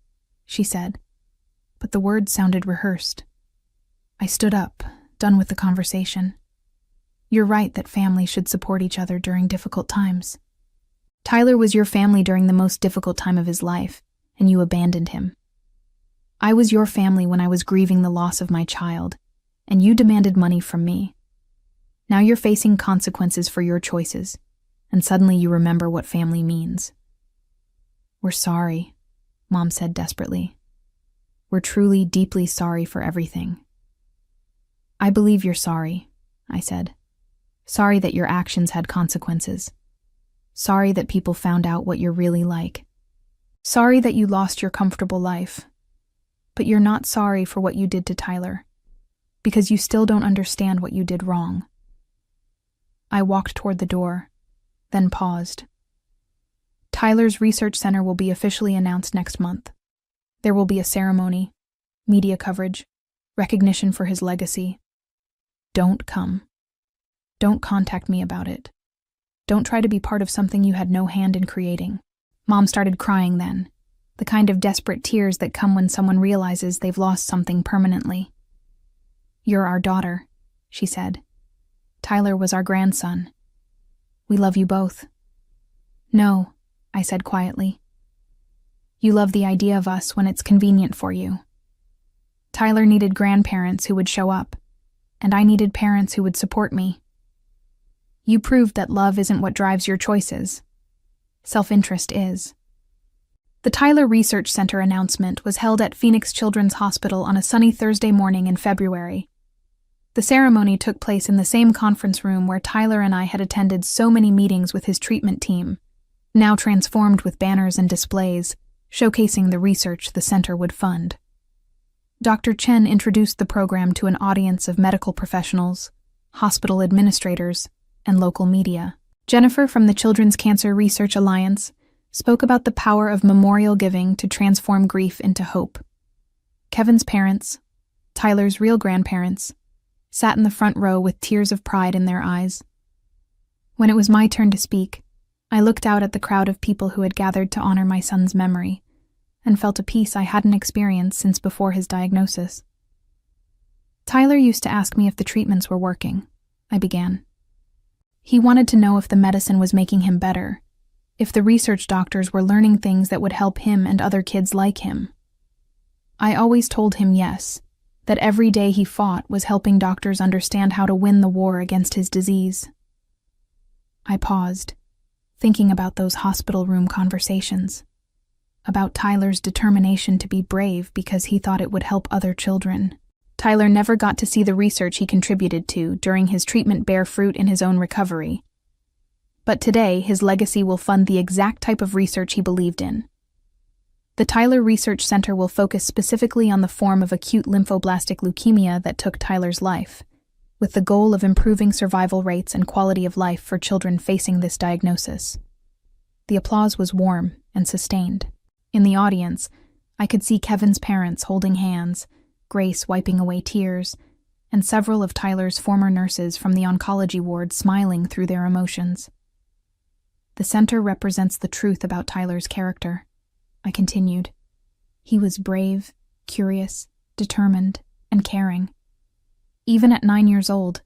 she said, but the words sounded rehearsed. I stood up, done with the conversation. You're right that family should support each other during difficult times. Tyler was your family during the most difficult time of his life, and you abandoned him. I was your family when I was grieving the loss of my child, and you demanded money from me. Now you're facing consequences for your choices, and suddenly you remember what family means. We're sorry, Mom said desperately. We're truly, deeply sorry for everything. I believe you're sorry, I said. Sorry that your actions had consequences. Sorry that people found out what you're really like. Sorry that you lost your comfortable life. But you're not sorry for what you did to Tyler, because you still don't understand what you did wrong. I walked toward the door, then paused. Tyler's research center will be officially announced next month. There will be a ceremony, media coverage, recognition for his legacy. Don't come. Don't contact me about it. Don't try to be part of something you had no hand in creating. Mom started crying then, the kind of desperate tears that come when someone realizes they've lost something permanently. You're our daughter, she said. Tyler was our grandson. We love you both. No, I said quietly. You love the idea of us when it's convenient for you. Tyler needed grandparents who would show up, and I needed parents who would support me. You proved that love isn't what drives your choices. Self-interest is. The Tyler Research Center announcement was held at Phoenix Children's Hospital on a sunny Thursday morning in February. The ceremony took place in the same conference room where Tyler and I had attended so many meetings with his treatment team, now transformed with banners and displays, showcasing the research the center would fund. Dr. Chen introduced the program to an audience of medical professionals, hospital administrators, and local media. Jennifer from the Children's Cancer Research Alliance spoke about the power of memorial giving to transform grief into hope. Kevin's parents, Tyler's real grandparents, sat in the front row with tears of pride in their eyes. When it was my turn to speak, I looked out at the crowd of people who had gathered to honor my son's memory, and felt a peace I hadn't experienced since before his diagnosis. Tyler used to ask me if the treatments were working, I began. He wanted to know if the medicine was making him better, if the research doctors were learning things that would help him and other kids like him. I always told him yes, that every day he fought was helping doctors understand how to win the war against his disease. I paused, thinking about those hospital room conversations, about Tyler's determination to be brave because he thought it would help other children. Tyler never got to see the research he contributed to during his treatment bear fruit in his own recovery. But today, his legacy will fund the exact type of research he believed in. The Tyler Research Center will focus specifically on the form of acute lymphoblastic leukemia that took Tyler's life, with the goal of improving survival rates and quality of life for children facing this diagnosis. The applause was warm and sustained. In the audience, I could see Kevin's parents holding hands, Grace wiping away tears, and several of Tyler's former nurses from the oncology ward smiling through their emotions. The center represents the truth about Tyler's character, I continued. He was brave, curious, determined, and caring. Even at 9 years old,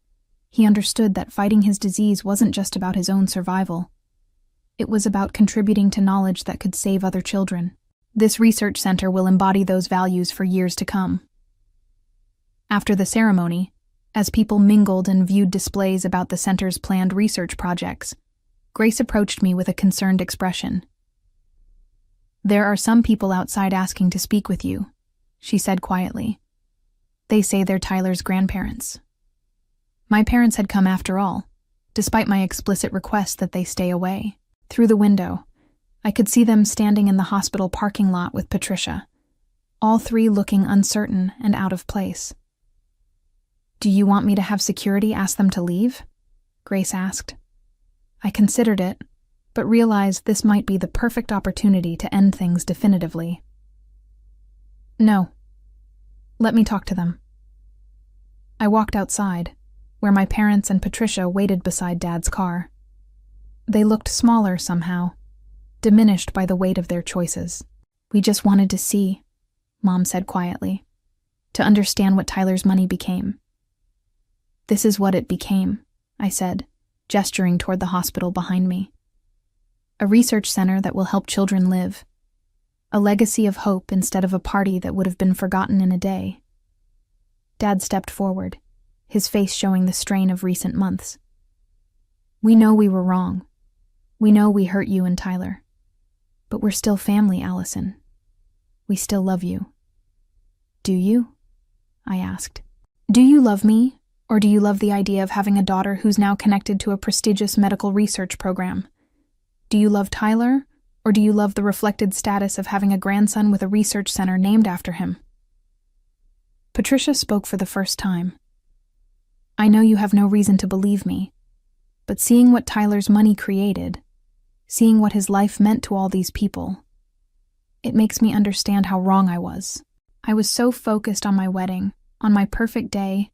he understood that fighting his disease wasn't just about his own survival. It was about contributing to knowledge that could save other children. This research center will embody those values for years to come. After the ceremony, as people mingled and viewed displays about the center's planned research projects, Grace approached me with a concerned expression. "There are some people outside asking to speak with you," she said quietly. "They say they're Tyler's grandparents." My parents had come after all, despite my explicit request that they stay away. Through the window, I could see them standing in the hospital parking lot with Patricia, all three looking uncertain and out of place. "Do you want me to have security ask them to leave?" Grace asked. I considered it, but realized this might be the perfect opportunity to end things definitively. "No. Let me talk to them." I walked outside, where my parents and Patricia waited beside Dad's car. They looked smaller somehow, diminished by the weight of their choices. "We just wanted to see," Mom said quietly, "to understand what Tyler's money became." "This is what it became," I said, gesturing toward the hospital behind me. "A research center that will help children live. A legacy of hope instead of a party that would have been forgotten in a day." Dad stepped forward, his face showing the strain of recent months. "We know we were wrong. We know we hurt you and Tyler. But we're still family, Allison. We still love you." "Do you?" I asked. "Do you love me, or do you love the idea of having a daughter who's now connected to a prestigious medical research program? Do you love Tyler, or do you love the reflected status of having a grandson with a research center named after him?" Patricia spoke for the first time. "I know you have no reason to believe me, but seeing what Tyler's money created, seeing what his life meant to all these people, it makes me understand how wrong I was. I was so focused on my wedding, on my perfect day,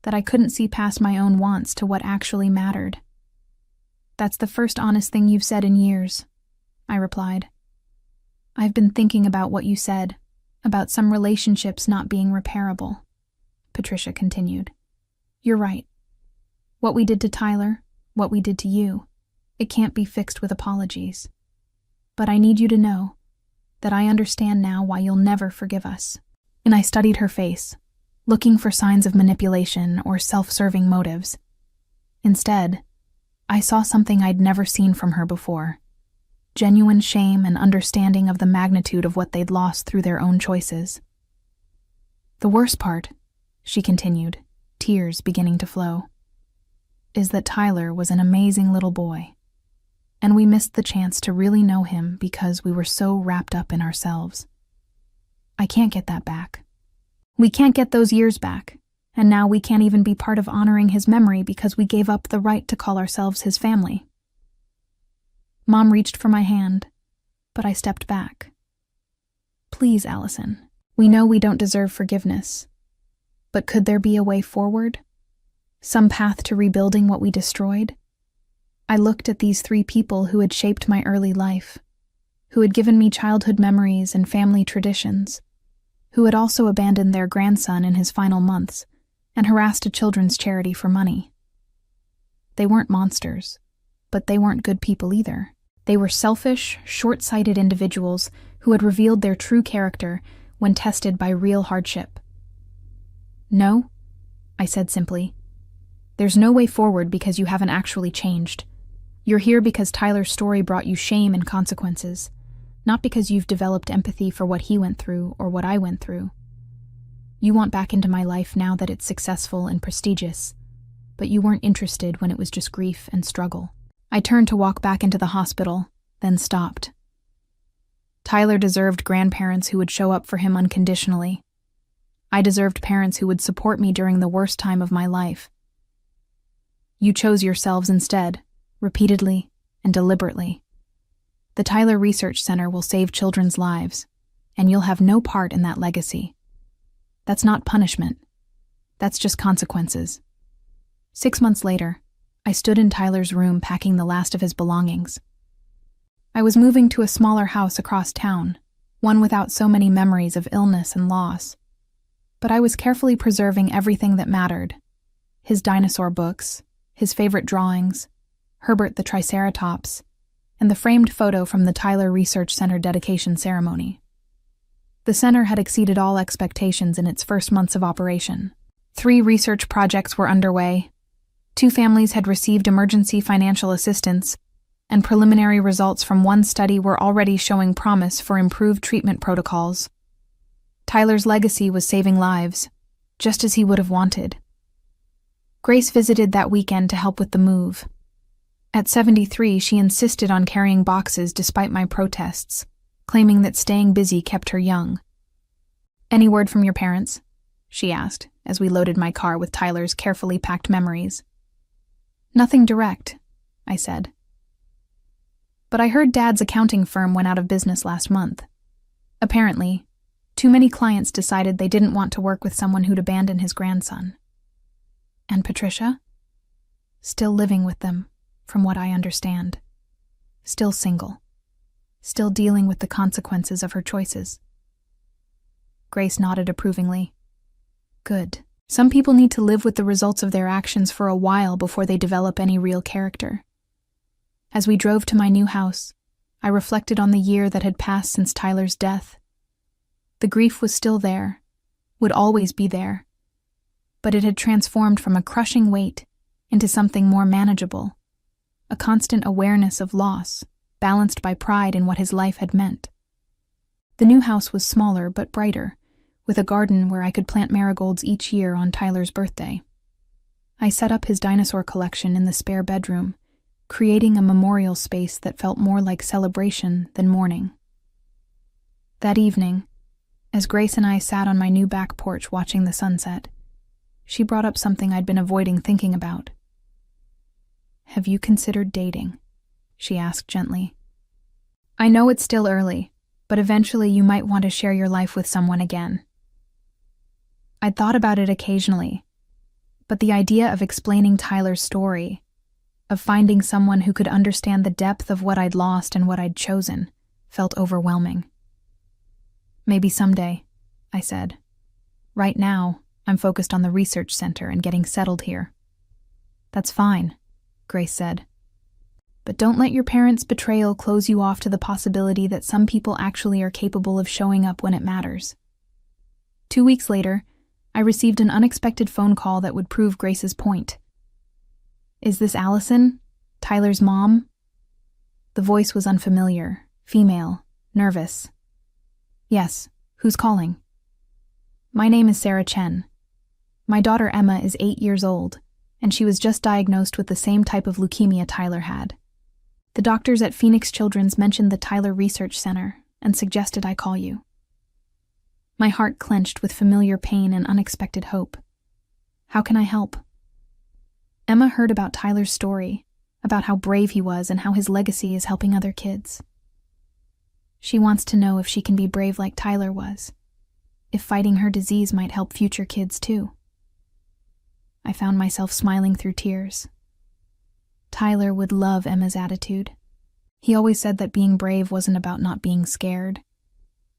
that I couldn't see past my own wants to what actually mattered." "That's the first honest thing you've said in years," I replied. "I've been thinking about what you said, about some relationships not being repairable," Patricia continued. "You're right. What we did to Tyler, what we did to you, it can't be fixed with apologies. But I need you to know that I understand now why you'll never forgive us." And I studied her face, looking for signs of manipulation or self-serving motives. Instead, I saw something I'd never seen from her before: genuine shame and understanding of the magnitude of what they'd lost through their own choices. "The worst part," she continued, tears beginning to flow, "is that Tyler was an amazing little boy, and we missed the chance to really know him because we were so wrapped up in ourselves. I can't get that back. We can't get those years back, and now we can't even be part of honoring his memory because we gave up the right to call ourselves his family." Mom reached for my hand, but I stepped back. "Please, Allison, we know we don't deserve forgiveness, but could there be a way forward? Some path to rebuilding what we destroyed?" I looked at these three people who had shaped my early life, who had given me childhood memories and family traditions, who had also abandoned their grandson in his final months and harassed a children's charity for money. They weren't monsters, but they weren't good people either. They were selfish, short-sighted individuals who had revealed their true character when tested by real hardship. "No," I said simply. "There's no way forward because you haven't actually changed. You're here because Tyler's story brought you shame and consequences, not because you've developed empathy for what he went through or what I went through." You want back into my life now that it's successful and prestigious, but you weren't interested when it was just grief and struggle. I turned to walk back into the hospital, then stopped. Tyler deserved grandparents who would show up for him unconditionally. I deserved parents who would support me during the worst time of my life. You chose yourselves instead, repeatedly and deliberately. The Tyler Research Center will save children's lives, and you'll have no part in that legacy. That's not punishment. That's just consequences. 6 months later, I stood in Tyler's room packing the last of his belongings. I was moving to a smaller house across town, one without so many memories of illness and loss. But I was carefully preserving everything that mattered. His dinosaur books, his favorite drawings, Herbert the Triceratops, and the framed photo from the Tyler Research Center dedication ceremony. The center had exceeded all expectations in its first months of operation. 3 research projects were underway. 2 families had received emergency financial assistance, and preliminary results from one study were already showing promise for improved treatment protocols. Tyler's legacy was saving lives, just as he would have wanted. Grace visited that weekend to help with the move. At 73, she insisted on carrying boxes despite my protests, claiming that staying busy kept her young. "Any word from your parents?" she asked, as we loaded my car with Tyler's carefully packed memories. "Nothing direct," I said. "But I heard Dad's accounting firm went out of business last month. Apparently, too many clients decided they didn't want to work with someone who'd abandon his grandson. And Patricia? Still living with them, from what I understand. Still single. Still dealing with the consequences of her choices." Grace nodded approvingly. "Good. Some people need to live with the results of their actions for a while before they develop any real character." As we drove to my new house, I reflected on the year that had passed since Tyler's death. The grief was still there, would always be there, but it had transformed from a crushing weight into something more manageable, a constant awareness of loss, balanced by pride in what his life had meant. The new house was smaller but brighter, with a garden where I could plant marigolds each year on Tyler's birthday. I set up his dinosaur collection in the spare bedroom, creating a memorial space that felt more like celebration than mourning. That evening, as Grace and I sat on my new back porch watching the sunset, she brought up something I'd been avoiding thinking about. "Have you considered dating?" she asked gently. "I know it's still early, but eventually you might want to share your life with someone again." I'd thought about it occasionally, but the idea of explaining Tyler's story, of finding someone who could understand the depth of what I'd lost and what I'd chosen, felt overwhelming. "Maybe someday," I said. "Right now, I'm focused on the research center and getting settled here." "That's fine," Grace said. "But don't let your parents' betrayal close you off to the possibility that some people actually are capable of showing up when it matters." 2 weeks later, I received an unexpected phone call that would prove Grace's point. "Is this Allison? Tyler's mom?" The voice was unfamiliar, female, nervous. "Yes, who's calling?" "My name is Sarah Chen. My daughter Emma is 8 years old, and she was just diagnosed with the same type of leukemia Tyler had. The doctors at Phoenix Children's mentioned the Tyler Research Center and suggested I call you." My heart clenched with familiar pain and unexpected hope. "How can I help?" Emma heard about Tyler's story, about how brave he was and how his legacy is helping other kids. She wants to know if she can be brave like Tyler was, if fighting her disease might help future kids too. I found myself smiling through tears. Tyler would love Emma's attitude. He always said that being brave wasn't about not being scared.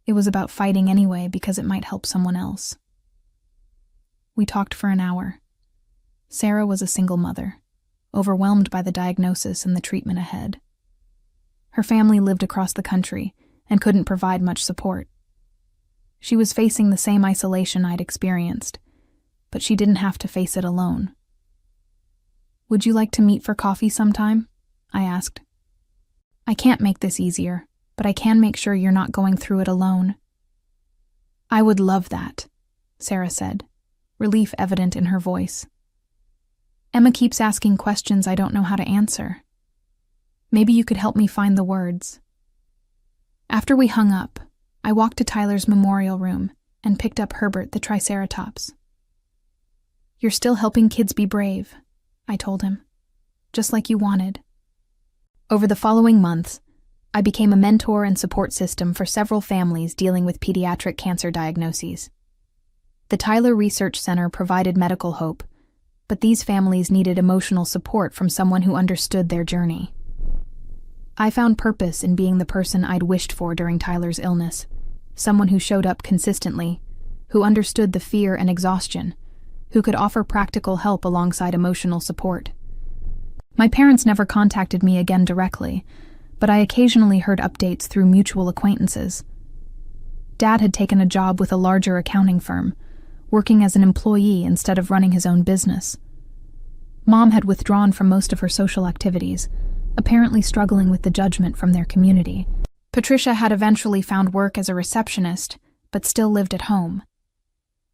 It was about fighting anyway because it might help someone else. We talked for an hour. Sarah was a single mother, overwhelmed by the diagnosis and the treatment ahead. Her family lived across the country and couldn't provide much support. She was facing the same isolation I'd experienced, but she didn't have to face it alone. "Would you like to meet for coffee sometime?" I asked. "I can't make this easier, but I can make sure you're not going through it alone." "I would love that," Sarah said, relief evident in her voice. Emma keeps asking questions I don't know how to answer. Maybe you could help me find the words. After we hung up, I walked to Tyler's memorial room and picked up Herbert the Triceratops. You're still helping kids be brave, I told him, just like you wanted. Over the following months, I became a mentor and support system for several families dealing with pediatric cancer diagnoses. The Tyler Research Center provided medical hope, but these families needed emotional support from someone who understood their journey. I found purpose in being the person I'd wished for during Tyler's illness, someone who showed up consistently, who understood the fear and exhaustion, who could offer practical help alongside emotional support. My parents never contacted me again directly, but I occasionally heard updates through mutual acquaintances. Dad had taken a job with a larger accounting firm, working as an employee instead of running his own business. Mom had withdrawn from most of her social activities, apparently struggling with the judgment from their community. Patricia had eventually found work as a receptionist, but still lived at home.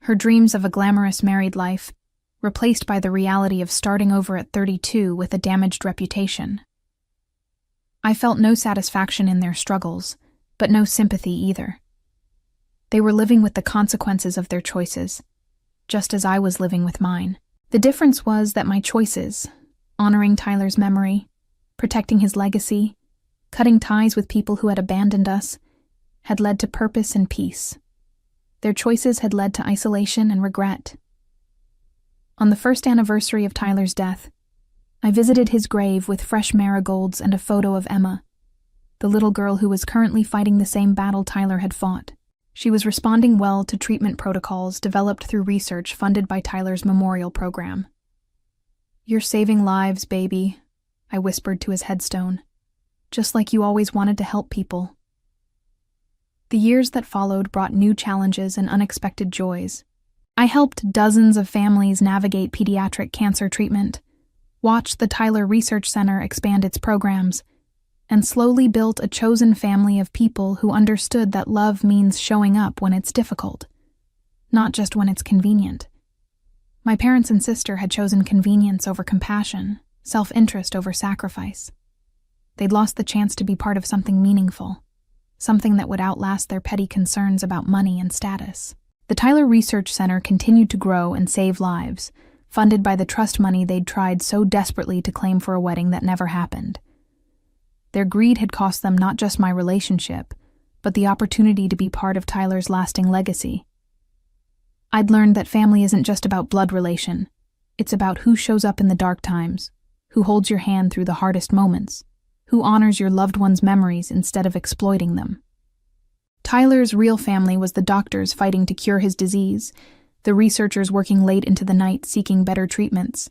Her dreams of a glamorous married life replaced by the reality of starting over at 32 with a damaged reputation. I felt no satisfaction in their struggles, but no sympathy either. They were living with the consequences of their choices, just as I was living with mine. The difference was that my choices, honoring Tyler's memory, protecting his legacy, cutting ties with people who had abandoned us, had led to purpose and peace. Their choices had led to isolation and regret. On the first anniversary of Tyler's death, I visited his grave with fresh marigolds and a photo of Emma, the little girl who was currently fighting the same battle Tyler had fought. She was responding well to treatment protocols developed through research funded by Tyler's memorial program. "You're saving lives, baby," I whispered to his headstone, "just like you always wanted to help people." The years that followed brought new challenges and unexpected joys. I helped dozens of families navigate pediatric cancer treatment, watched the Tyler Research Center expand its programs, and slowly built a chosen family of people who understood that love means showing up when it's difficult, not just when it's convenient. My parents and sister had chosen convenience over compassion, self-interest over sacrifice. They'd lost the chance to be part of something meaningful, something that would outlast their petty concerns about money and status. The Tyler Research Center continued to grow and save lives, funded by the trust money they'd tried so desperately to claim for a wedding that never happened. Their greed had cost them not just my relationship, but the opportunity to be part of Tyler's lasting legacy. I'd learned that family isn't just about blood relation. It's about who shows up in the dark times, who holds your hand through the hardest moments, who honors your loved one's memories instead of exploiting them. Tyler's real family was the doctors fighting to cure his disease, the researchers working late into the night seeking better treatments,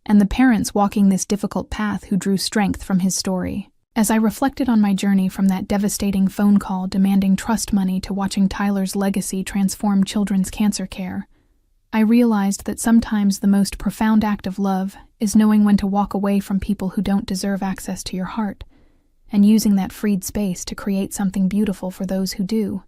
and the parents walking this difficult path who drew strength from his story. As I reflected on my journey from that devastating phone call demanding trust money to watching Tyler's legacy transform children's cancer care, I realized that sometimes the most profound act of love is knowing when to walk away from people who don't deserve access to your heart, and using that freed space to create something beautiful for those who do.